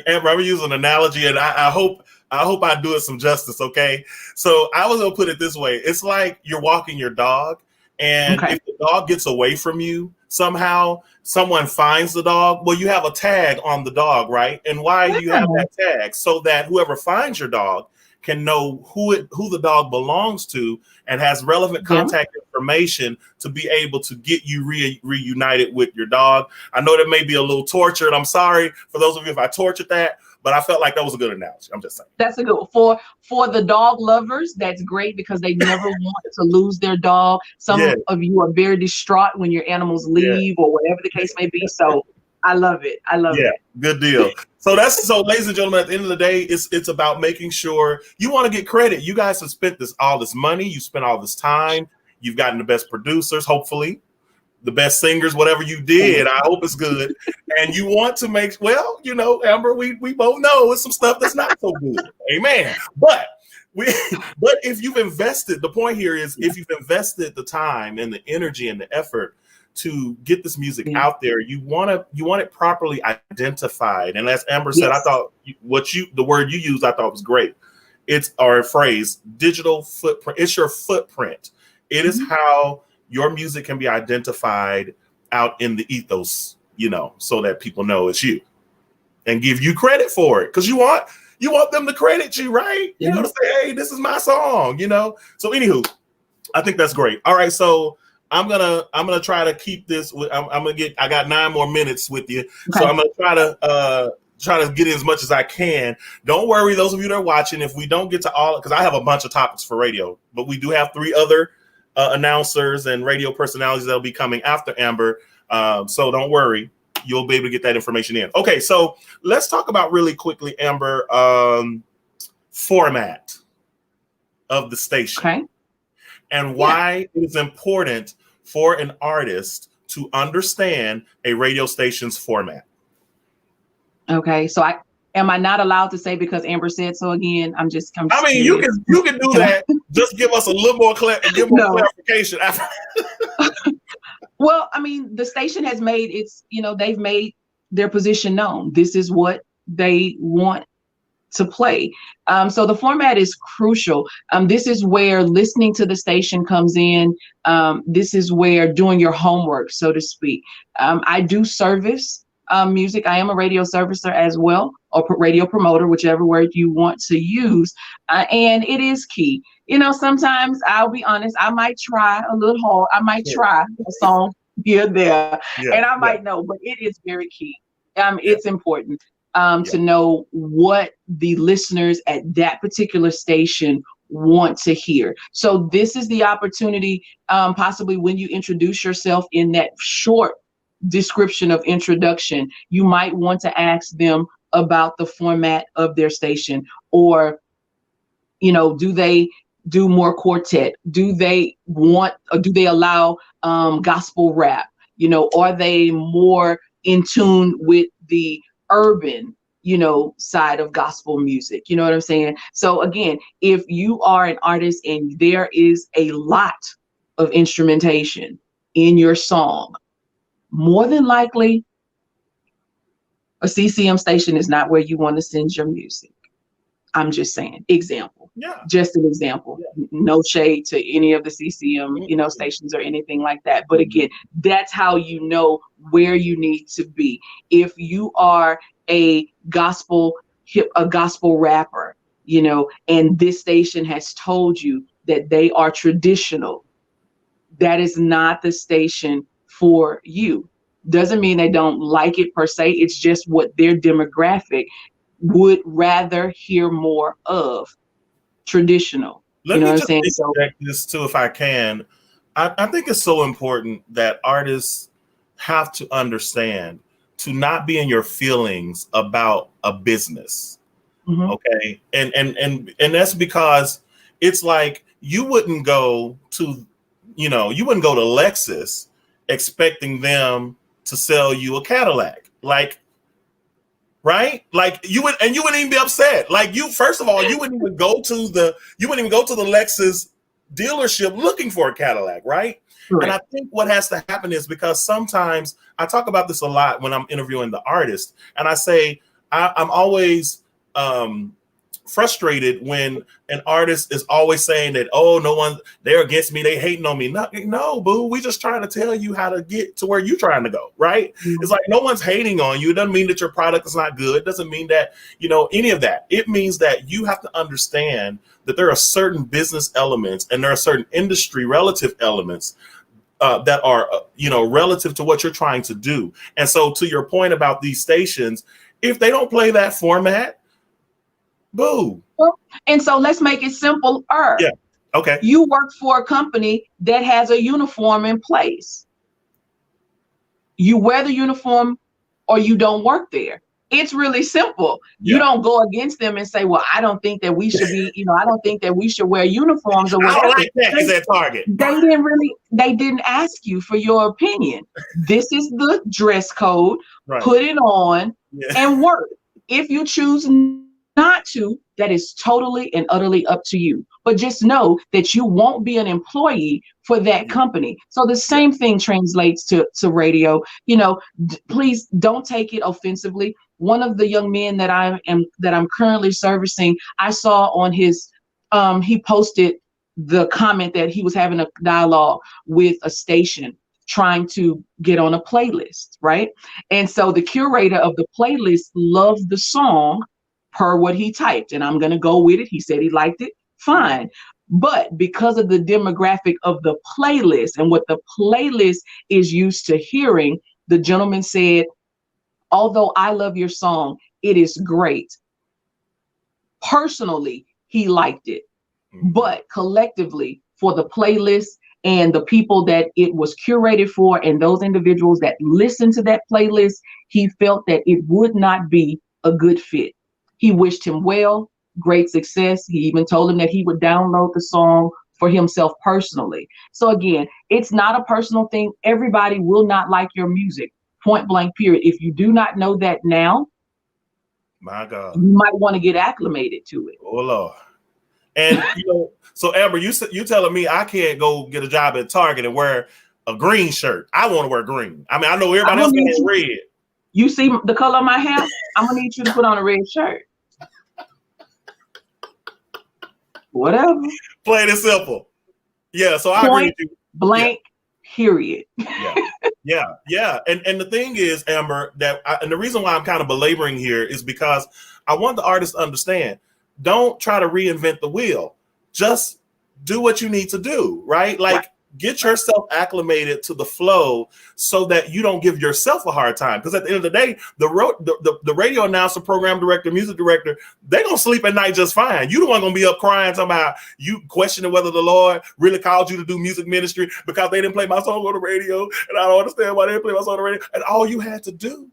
A: I'm gonna use an analogy, and I hope I do it some justice. Okay, so I was gonna put it this way: it's like you're walking your dog, and if the dog gets away from you somehow, someone finds the dog. Well, you have a tag on the dog, right? And why do you have that tag? So that whoever finds your dog can know who the dog belongs to and has relevant contact information to be able to get you reunited with your dog. I know that may be a little tortured. I'm sorry for those of you if I tortured that, but I felt like that was a good analogy. I'm just saying.
B: That's a good one. For the dog lovers, that's great because they never want to lose their dog. Some of you are very distraught when your animals leave or whatever the case may be. So I love it. I love it.
A: Good deal. So ladies and gentlemen, at the end of the day, it's about making sure you want to get credit. You guys have spent all this money, you spent all this time, you've gotten the best producers, hopefully, the best singers, whatever you did. I hope it's good. And you want to make, well, you know, Amber, we both know it's some stuff that's not so good. Amen. But if you've invested, the point here is if you've invested the time and the energy and the effort to get this music out there, you want it properly identified. And as Amber said, I thought the word you used, I thought was great. It's our phrase, digital footprint. It's your footprint. It is how your music can be identified out in the ethos, you know, so that people know it's you and give you credit for it. Because you want them to credit you, right? You know, to say, hey, this is my song, you know. So anywho, I think that's great. All right, so I'm gonna try to keep this. I got 9 more minutes with you, so I'm gonna try to get in as much as I can. Don't worry, those of you that are watching, if we don't get to all, because I have a bunch of topics for radio, but we do have 3 other announcers and radio personalities that'll be coming after Amber. So don't worry, you'll be able to get that information in. Okay, so let's talk about really quickly, Amber, format of the station. And why it is important for an artist to understand a radio station's format.
B: Okay, so am I not allowed to say because Amber said so again? I'm just
A: I mean, you can do that. Just give us a little more clarification.
B: Well, I mean, the station has made they've made their position known. This is what they want to play. So the format is crucial. This is where listening to the station comes in. This is where doing your homework, so to speak. I do service music. I am a radio servicer as well, or radio promoter, whichever word you want to use. And it is key. You know, sometimes I'll be honest, I might try a little hard. I might try a song here, there, and I might know, but it is very key. It's important to know what the listeners at that particular station want to hear. So this is the opportunity, possibly when you introduce yourself in that short description of introduction, you might want to ask them about the format of their station, or, you know, do they do more quartet? Do they allow gospel rap? You know, are they more in tune with the urban, you know, side of gospel music? You know what I'm saying? So again, if you are an artist and there is a lot of instrumentation in your song, more than likely a CCM station is not where you want to send your music. I'm just saying, example. Just an example. No shade to any of the CCM, you know, stations or anything like that. But again, that's how you know where you need to be. If you are a gospel rapper, you know, and this station has told you that they are traditional, that is not the station for you. Doesn't mean they don't like it per se. It's just what their demographic would rather hear more of. Traditional.
A: Let me just interject this too, if I can. I think it's so important that artists have to understand to not be in your feelings about a business. Okay. And that's because it's like you wouldn't go to, you wouldn't go to Lexus expecting them to sell you a Cadillac. Like, right? Like you wouldn't even be upset. Like first of all, you wouldn't even go to the Lexus dealership looking for a Cadillac, right? Correct. And I think what has to happen is, because sometimes I talk about this a lot when I'm interviewing the artist, and I say I'm always frustrated when an artist is always saying that, oh, no one, they're against me, they hating on me. No, boo, we just trying to tell you how to get to where you're trying to go, right? Mm-hmm. It's like no one's hating on you. It doesn't mean that your product is not good. It doesn't mean that, any of that. It means that you have to understand that there are certain business elements and there are certain industry relative elements that are, relative to what you're trying to do. And so to your point about these stations, if they don't play that format, boo.
B: And so let's make it simpler.
A: Yeah. Okay.
B: You work for a company that has a uniform in place. You wear the uniform or you don't work there. It's really simple. Yeah. You don't go against them and say, well, I don't think that we should be, I don't think that we should wear uniforms or whatever.
A: I don't like that at Target.
B: They didn't ask you for your opinion. This is the dress code. Right. Put it on and work. If you choose not to, that is totally and utterly up to you. But just know that you won't be an employee for that company. So the same thing translates to radio. Please don't take it offensively. One of the young men that I'm currently servicing, I saw on his he posted the comment that he was having a dialogue with a station trying to get on a playlist, right? And so the curator of the playlist loved the song per what he typed, and I'm going to go with it. He said he liked it. Fine. But because of the demographic of the playlist and what the playlist is used to hearing, the gentleman said, although I love your song, it is great. Personally, he liked it. But collectively, for the playlist and the people that it was curated for and those individuals that listened to that playlist, he felt that it would not be a good fit. He wished him well, great success. He even told him that he would download the song for himself personally. So again, it's not a personal thing. Everybody will not like your music, point blank, period. If you do not know that now,
A: my God,
B: you might want to get acclimated to it.
A: Oh, Lord. And, so Amber, you telling me I can't go get a job at Target and wear a green shirt. I want to wear green. I mean, I know everybody else can wear red.
B: You see the color of my hair? I'm going to need you to put on a red shirt. Whatever.
A: Plain and simple. Yeah, so I agree with you.
B: Blank, period.
A: Yeah. And the thing is, Amber, and the reason why I'm kind of belaboring here is because I want the artist to understand, don't try to reinvent the wheel. Just do what you need to do, right? Like, get yourself acclimated to the flow so that you don't give yourself a hard time. Because at the end of the day, the radio announcer, program director, music director, they're going to sleep at night just fine. You the one going to be up crying, talking about you questioning whether the Lord really called you to do music ministry because they didn't play my song on the radio. And I don't understand why they didn't play my song on the radio. And all you had to do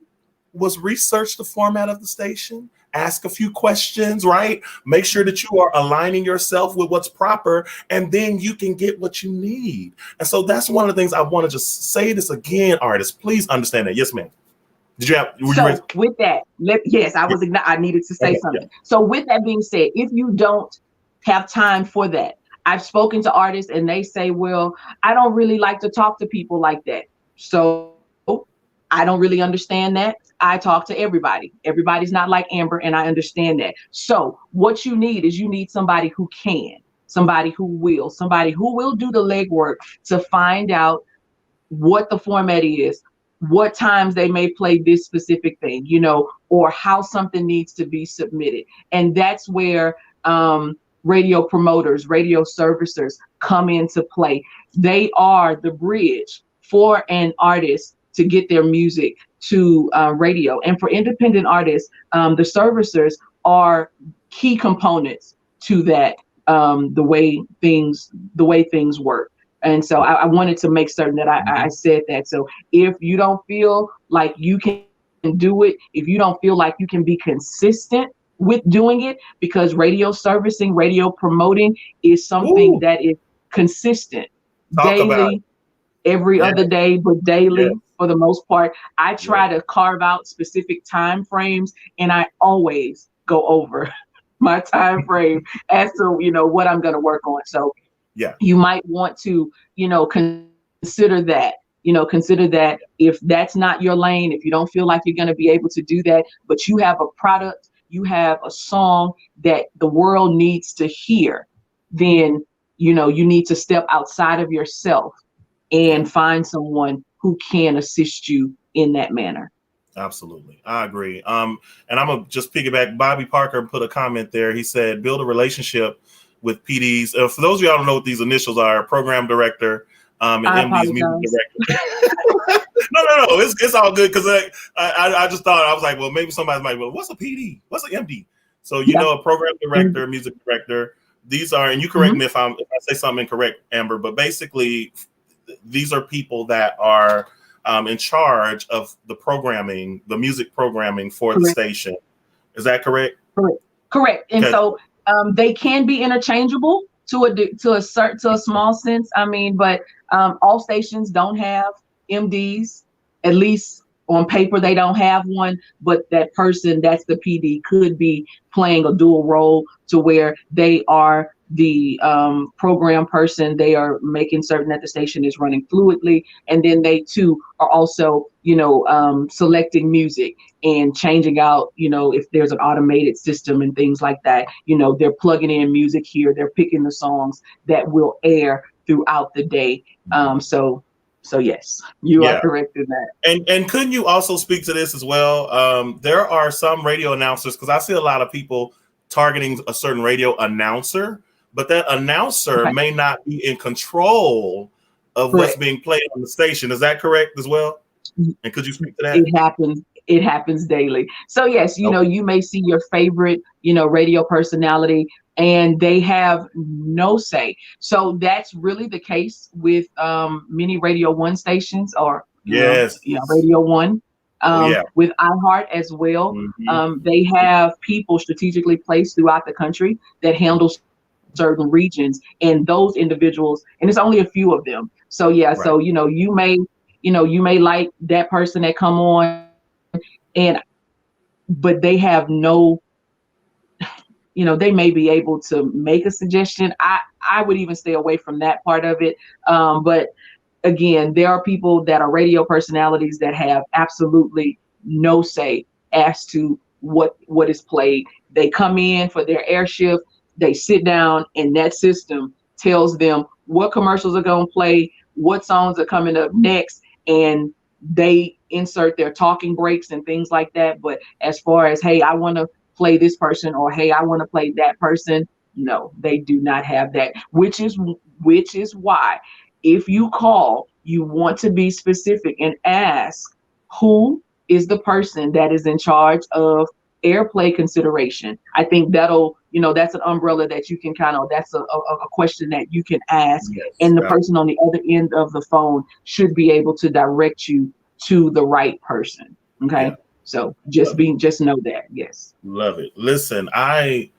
A: was research the format of the station, ask a few questions, right? Make sure that you are aligning yourself with what's proper, and then you can get what you need. And so that's one of the things I want to just say this again, artists. Please understand that. Yes, ma'am.
B: With that, I needed to say something. Yeah. So with that being said, if you don't have time for that, I've spoken to artists and they say, well, I don't really like to talk to people like that. So I don't really understand that. I talk to everybody. Everybody's not like Amber, and I understand that. So what you need is somebody who can, somebody who will do the legwork to find out what the format is, what times they may play this specific thing, or how something needs to be submitted. And that's where radio promoters, radio servicers come into play. They are the bridge for an artist to get their music to radio. And for independent artists, the servicers are key components to that, the way things work. And so I wanted to make certain that I said that. So if you don't feel like you can do it, if you don't feel like you can be consistent with doing it, because radio servicing, radio promoting is something
A: Ooh,
B: that is consistent,
A: talk about it.
B: daily, every
A: Yeah,
B: other day, but
A: yeah,
B: daily for the most part. I
A: yeah,
B: try to carve out specific time frames, and I always go over my time frame as to, what I'm going to work on. So
A: yeah.
B: you might want to, consider that. Consider that if that's not your lane, if you don't feel like you're going to be able to do that, but you have a product, you have a song that the world needs to hear, then, you need to step outside of yourself
A: Yeah.
B: and find someone who can assist you in that manner.
A: Absolutely. I agree. And I'm gonna just piggyback. Bobby Parker put a comment there. He said, build a relationship with PDs. For those of y'all who don't know what these initials are, program director, and
B: I
A: MD's music
B: apologize.
A: director. No. It's all good because I just thought, I was like, well, maybe somebody might, well, what's a PD? What's an MD? So,
B: Yeah.
A: a program director, music director, these are, and you correct me if I say something incorrect, Amber, but basically these are people that are in charge of the programming, the music programming for the
B: Correct.
A: station. Is that correct?
B: Correct. And
A: Okay.
B: so they can be interchangeable to a small sense. I mean, but all stations don't have MDs, at least on paper they don't have one, but that person that's the PD could be playing a dual role to where they are the program person, they are making certain that the station is running fluidly, and then they too are also selecting music and changing out, if there's an automated system and things like that, they're plugging in music here, they're picking the songs that will air throughout the day. So yes, you are
A: Yeah.
B: correct in that.
A: And couldn't you also speak to this as well? There are some radio announcers, because I see a lot of people targeting a certain radio announcer, but that announcer
B: Okay.
A: may not be in control of what's
B: Correct.
A: being played on the station. Is that correct as well? And could you speak to that?
B: It happens daily. So yes,
A: Okay.
B: you may see your favorite, radio personality, and they have no say. So that's really the case with many Radio One stations, or
A: Yes.
B: Radio One.
A: Oh yeah.
B: With iHeart as well. They have people strategically placed throughout the country that handle certain regions, and those individuals, and it's only a few of them. So yeah,
A: Right.
B: so you may like that person that come on, but they have no, they may be able to make a suggestion. I would even stay away from that part of it. But again, there are people that are radio personalities that have absolutely no say as to what is played. They come in for their air shift, they sit down, and that system tells them what commercials are going to play, what songs are coming up next, and they insert their talking breaks and things like that. But as far as, hey, I want to play this person, or hey, I want to play that person, no, they do not have that, which is why if you call, you want to be specific and ask who is the person that is in charge of airplay consideration. I think that's an umbrella that you can that's a question that you can ask,
A: Yes.
B: and the person on the other end of the phone should be able to direct you to the right person. Okay.
A: Yeah.
B: So just know that. Yes.
A: Love it. Listen, I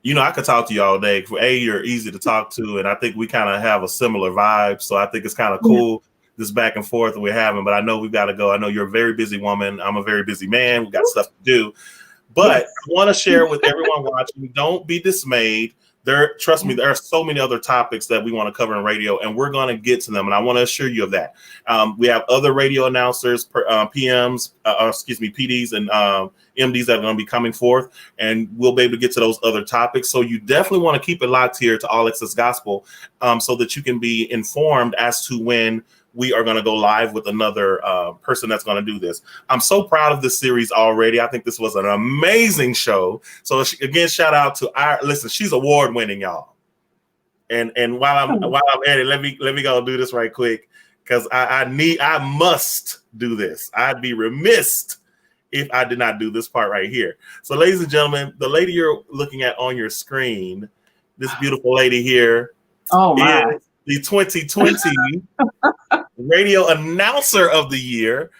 A: could talk to you all day. You're easy to talk to, and I think we kind of have a similar vibe. So I think it's kind of cool, this back and forth that we're having. But I know we've got to go. I know you're a very busy woman. I'm a very busy man. We've got stuff to do. But I want to share with everyone watching, don't be dismayed. Trust me, there are so many other topics that we want to cover in radio, and we're going to get to them. And I want to assure you of that. We have other radio announcers, PDs, and MDs that are going to be coming forth, and we'll be able to get to those other topics. So you definitely want to keep it locked here to All Access Gospel, so that you can be informed as to when we are going to go live with another person that's going to do this. I'm so proud of this series already. I think this was an amazing show. So again, shout out to listen, she's award winning, y'all. And while I'm at it, let me go do this right quick, because I must do this. I'd be remiss if I did not do this part right here. So ladies and gentlemen, the lady you're looking at on your screen, this beautiful lady here, is the 2020 Radio Announcer of the Year.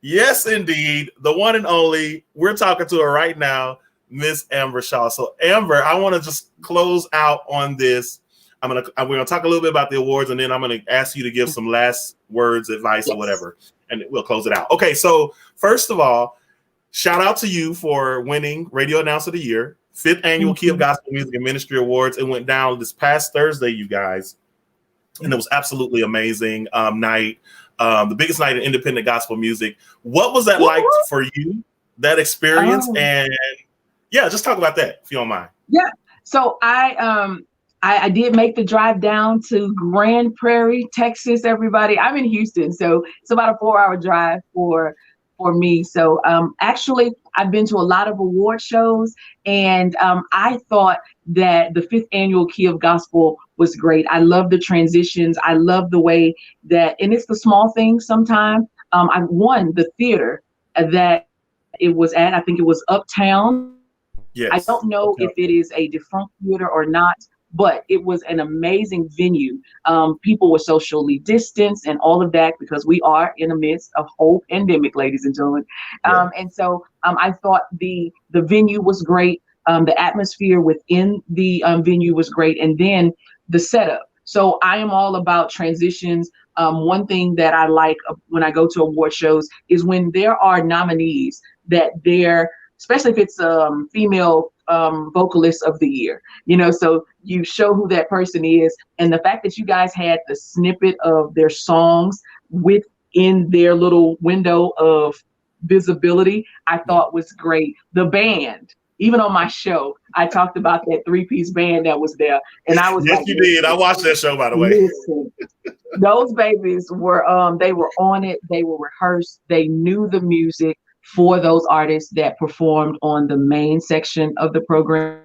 A: Yes, indeed. The one and only. We're talking to her right now, Miss Amber Shaw. So Amber, I want to just close out on this. We're gonna talk a little bit about the awards, and then I'm gonna ask you to give some last words, advice, or whatever, and we'll close it out. Okay, so first of all, shout out to you for winning Radio Announcer of the Year, 5th annual Key of Gospel Music and Ministry Awards. It went down this past Thursday, you guys, and it was absolutely amazing night, the biggest night in independent gospel music. What was that like for you? That experience, and yeah, just talk about that if you don't mind.
B: Yeah, so I did make the drive down to Grand Prairie, Texas, everybody. I'm in Houston, so it's about a 4-hour drive for me. So actually, I've been to a lot of award shows, and I thought that the 5th annual Key of Gospel was great. I love the transitions. I love the way that, and it's the small things sometimes. I won the theater that it was at. I think it was Uptown.
A: Yes.
B: I don't know if it is a defunct theater or not, but it was an amazing venue. People were socially distanced and all of that because we are in the midst of whole pandemic, ladies and gentlemen. And so I thought the venue was great. The atmosphere within the venue was great. And then the setup. So I am all about transitions. One thing that I like when I go to award shows is when there are nominees that they're, especially if it's female vocalist of the year, so you show who that person is. And the fact that you guys had the snippet of their songs within their little window of visibility, I thought was great. The band, even on my show, I talked about that 3-piece band that was there. And I was
A: you did. I watched that show, by the way.
B: Listen, those babies were, they were on it. They were rehearsed. They knew the music for those artists that performed on the main section of the program.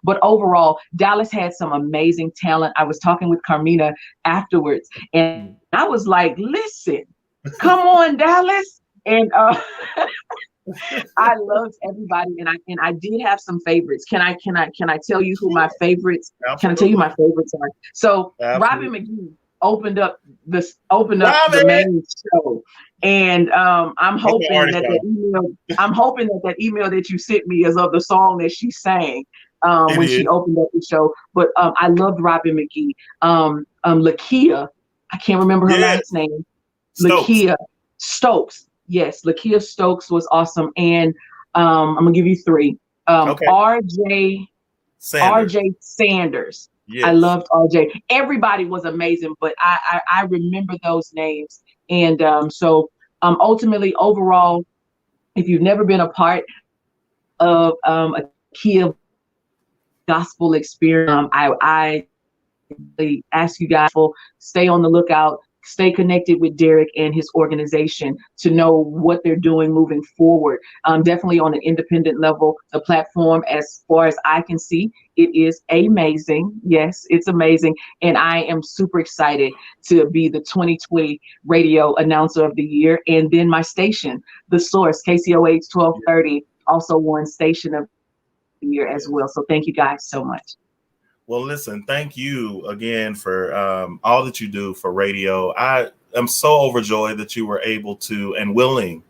B: But overall, Dallas had some amazing talent. I was talking with Carmina afterwards, and I was like, listen, come on, Dallas. And I loved everybody, and I did have some favorites. Can I tell you who my favorites?
A: Absolutely.
B: Can I tell you my favorites are? So Robin McGee opened up the main show, and I'm hoping that email that you sent me is of the song that she sang when she opened up the show. But I loved Robin McGee. Lakia, I can't remember her last name. Lakia Stokes. Yes, Lakia Stokes was awesome. And I'm gonna give you 3. RJ Sanders. Yes. I loved RJ. Everybody was amazing, but I remember those names. And so ultimately, overall, if you've never been a part of a Key of Gospel experience, I really ask you guys to stay on the lookout. Stay connected with Derrick and his organization to know what they're doing moving forward. Definitely on an independent level, the platform, as far as I can see, it is amazing. Yes, it's amazing. And I am super excited to be the 2020 Radio Announcer of the Year. And then my station, The Source, KCOH 1230, also won Station of the Year as well. So thank you guys so much.
A: Well, listen, thank you again for all that you do for radio. I am so overjoyed that you were able to and willing.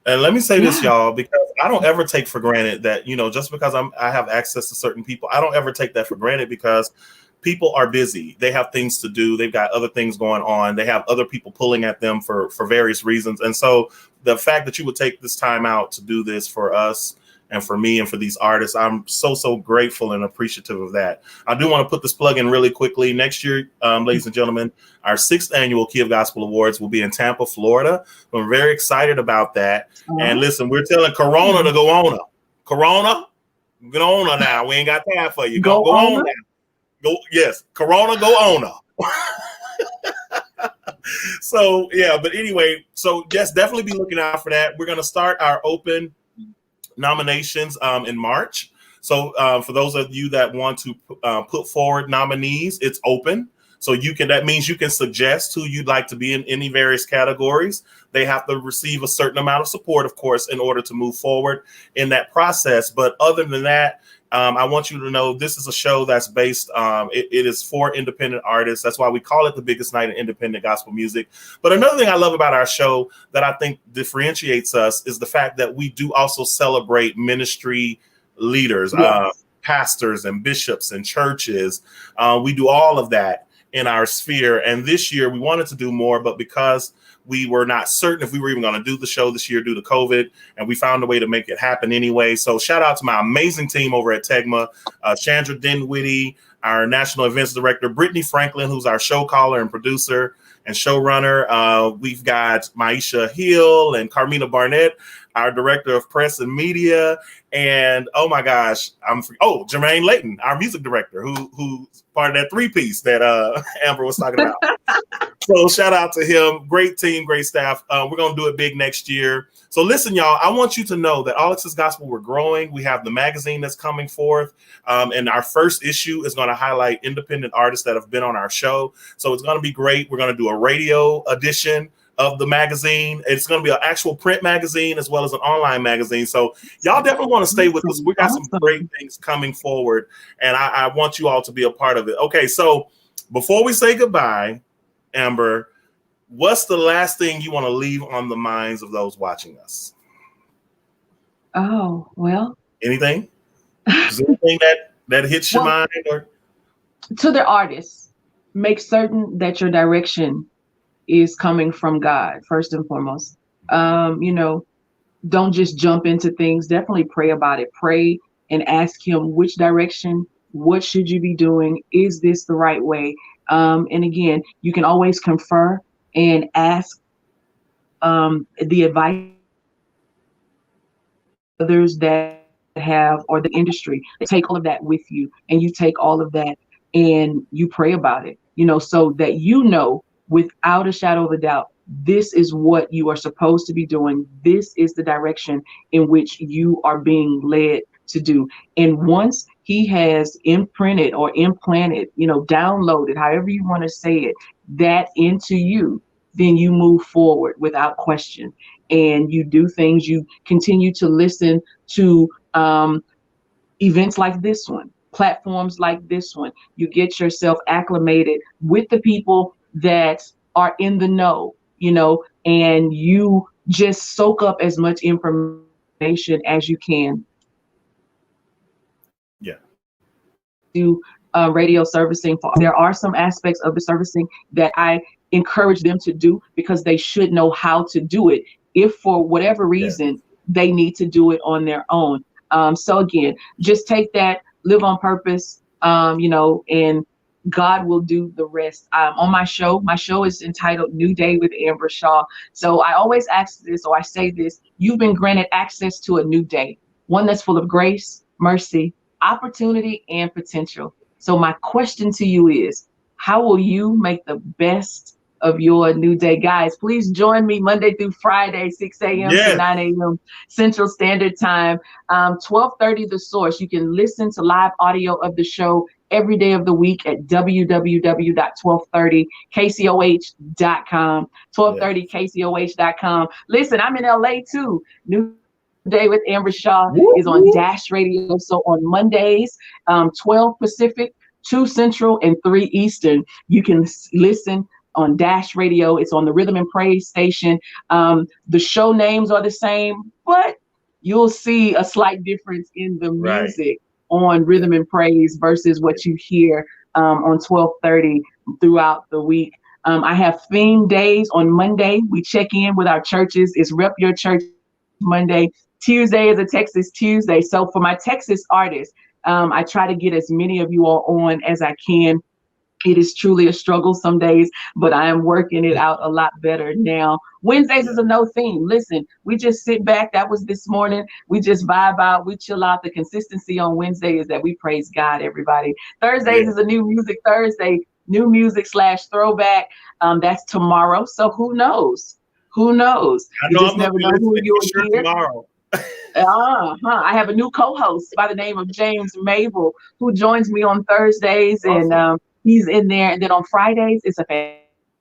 A: And let me say this, y'all, because I don't ever take for granted that, just because I have access to certain people, I don't ever take that for granted, because people are busy. They have things to do. They've got other things going on. They have other people pulling at them for various reasons. And so the fact that you would take this time out to do this for us and for me and for these artists, I'm so grateful and appreciative of that. I do want to put this plug in really quickly. Next year, ladies and gentlemen, our 6th annual Key of Gospel Awards will be in Tampa, Florida. I'm very excited about that. And listen, we're telling Corona to go on up. Corona, go on now. We ain't got time for you. Go on now. Go, yes, Corona, go on up. So yeah, but anyway, so yes, definitely be looking out for that. We're gonna start our open nominations in March. So for those of you that want to put forward nominees, it's open. So that means you can suggest who you'd like to be in any various categories. They have to receive a certain amount of support, of course, in order to move forward in that process. But other than that, I want you to know this is a show that's based, it is for independent artists. That's why we call it the biggest night in independent gospel music. But another thing I love about our show that I think differentiates us is the fact that we do also celebrate ministry leaders,
B: Yes.
A: pastors and bishops and churches. We do all of that in our sphere. And this year we wanted to do more, but because we were not certain if we were even going to do the show this year due to COVID, and we found a way to make it happen anyway. So shout out to my amazing team over at Tegma, Chandra Dinwiddie, our national events director, Brittany Franklin, who's our show caller and producer and showrunner. We've got Maisha Hill and Carmina Barnett, our director of press and media. And oh my gosh, Jermaine Layton, our music director, who's part of that three-piece that Amber was talking about. So shout out to him. Great team, great staff. We're going to do it big next year. So listen, y'all, I want you to know that All Access Gospel, we're growing. We have the magazine that's coming forth. And our first issue is going to highlight independent artists that have been on our show. So it's going to be great. We're going to do a radio edition of the magazine. It's going to be an actual print magazine as well as an online magazine. So y'all definitely want to stay with us. We got some great things coming forward, and I want you all to be a part of it. Okay, so before we say goodbye, Amber, what's the last thing you want to leave on the minds of those watching us?
B: Oh, well.
A: Anything? Is there anything that hits your mind? Or?
B: To the artists, make certain that your direction is coming from God, first and foremost. Don't just jump into things. Definitely pray about it. Pray and ask him which direction, what should you be doing? Is this the right way? And again, you can always confer and ask the advice others that have, or the industry. Take all of that with you, and you take all of that and you pray about it, so that without a shadow of a doubt, this is what you are supposed to be doing. This is the direction in which you are being led to do. And once he has imprinted or implanted, downloaded, however you want to say it, that into you, then you move forward without question. And you do things, you continue to listen to events like this one, platforms like this one. You get yourself acclimated with the people that are in the know, and you just soak up as much information as you can.
A: Yeah.
B: Do radio servicing. There are some aspects of the servicing that I encourage them to do because they should know how to do it. If for whatever reason they need to do it on their own. So again, just take that, live on purpose, and God will do the rest. On my show is entitled New Day with Amber Shaw. So I always ask this, or I say this: you've been granted access to a new day, one that's full of grace, mercy, opportunity, and potential. So my question to you is, how will you make the best of your new day? Guys, please join me Monday through Friday, 6 a.m. to 9 a.m. Central Standard Time, 12:30 The Source. You can listen to live audio of the show every day of the week at www.1230kcoh.com, 1230kcoh.com. Listen, I'm in LA too. New Day with Amber Shaw is on Dash Radio. So on Mondays, 12 Pacific, 2 Central, and 3 Eastern, you can listen on Dash Radio. It's on the Rhythm and Praise station. The show names are the same, but you'll see a slight difference in the music on Rhythm and Praise versus what you hear on 1230 throughout the week. I have theme days on Monday. We check in with our churches. It's Rep Your Church Monday. Tuesday is a Texas Tuesday. So for my Texas artists, I try to get as many of you all on as I can. It is truly a struggle some days, but I am working it out a lot better now. Wednesdays is a no theme. Listen, we just sit back. That was this morning. We just vibe out. We chill out. The consistency on Wednesday is that we praise God, everybody. Thursdays is a new music Thursday, new music / throwback. That's tomorrow. So who knows? Who knows? You just never know who you'll hear. Tomorrow. I have a new co-host by the name of James Mabel who joins me on Thursdays, and he's in there. And then on Fridays, it's a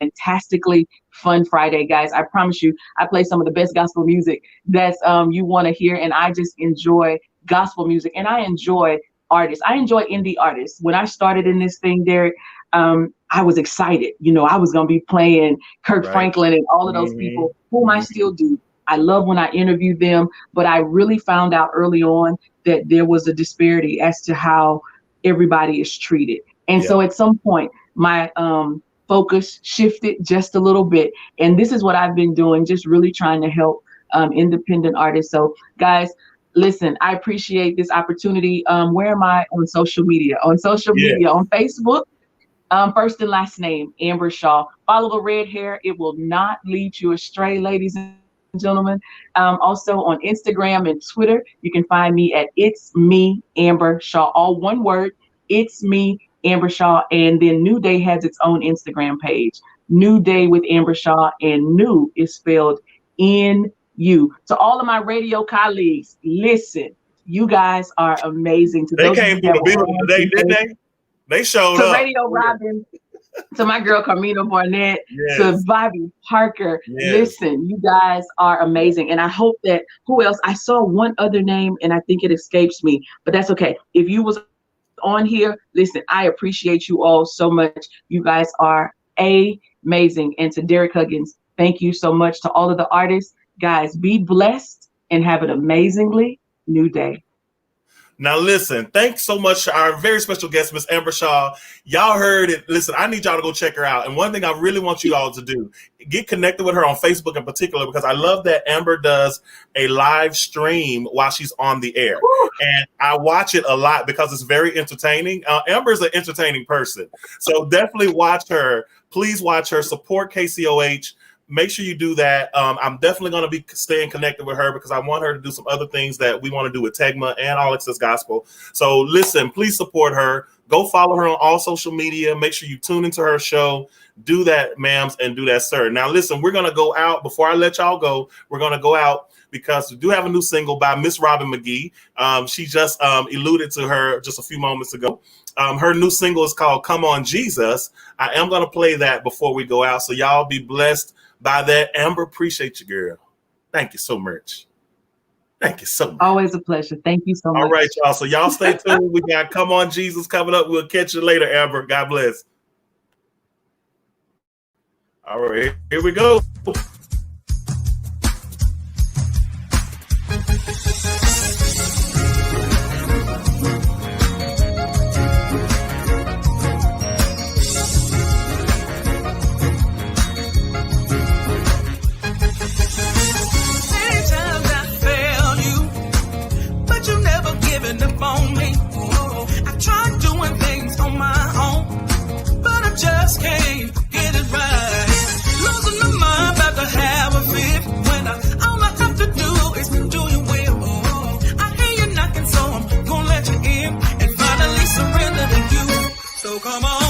B: fantastically fun Friday, guys. I promise you, I play some of the best gospel music that you want to hear. And I just enjoy gospel music, and I enjoy artists. I enjoy indie artists. When I started in this thing, Derrick, I was excited. I was going to be playing Kirk Franklin and all of those people whom I still do. I love when I interview them, but I really found out early on that there was a disparity as to how everybody is treated. And so at some point, my focus shifted just a little bit. And this is what I've been doing, just really trying to help independent artists. So guys, listen, I appreciate this opportunity. Where am I on social media? On social media, on Facebook, first and last name, Amber Shaw. Follow the red hair. It will not lead you astray, ladies and gentlemen. Also on Instagram and Twitter, you can find me at It's Me, Amber Shaw. All one word, It's Me, Amber Shaw. And then New Day has its own Instagram page, New Day with Amber Shaw, and new is spelled N-U. To all of my radio colleagues, listen, you guys are amazing.
A: They came to the building today, didn't they? They showed up.
B: To Radio Robin, to my girl Carmina Barnett, to Bobby Parker. Listen, you guys are amazing. And I hope that, who else? I saw one other name and I think it escapes me, but that's okay. If you was on here, listen, I appreciate you all so much. You guys are amazing. And to Derrick Huggins, thank you so much. To all of the artists, guys, be blessed and have an amazingly new day.
A: Now, listen, thanks so much to our very special guest, Miss Amber Shaw. Y'all heard it. Listen, I need y'all to go check her out. And one thing I really want you all to do, get connected with her on Facebook in particular, because I love that Amber does a live stream while she's on the air. Woo! And I watch it a lot because it's very entertaining. Amber's an entertaining person. So definitely watch her. Please watch her. Support KCOH. Make sure you do that. I'm definitely going to be staying connected with her because I want her to do some other things that we want to do with Tegma and All Access Gospel. So listen, please support her. Go follow her on all social media. Make sure you tune into her show. Do that, ma'ams, and do that, sir. Now, listen, we're going to go out. Before I let y'all go, we're going to go out because we do have a new single by Miss Robin McGee. She just alluded to her just a few moments ago. Her new single is called Come On Jesus. I am going to play that before we go out. So y'all be blessed by that. Amber, appreciate you, girl. Thank you so much. Thank you so much.
B: Always a pleasure. Thank you so much.
A: All right, y'all. So y'all stay tuned. We got Come On Jesus coming up. We'll catch you later, Amber. God bless. All right, here we go.
C: So come on.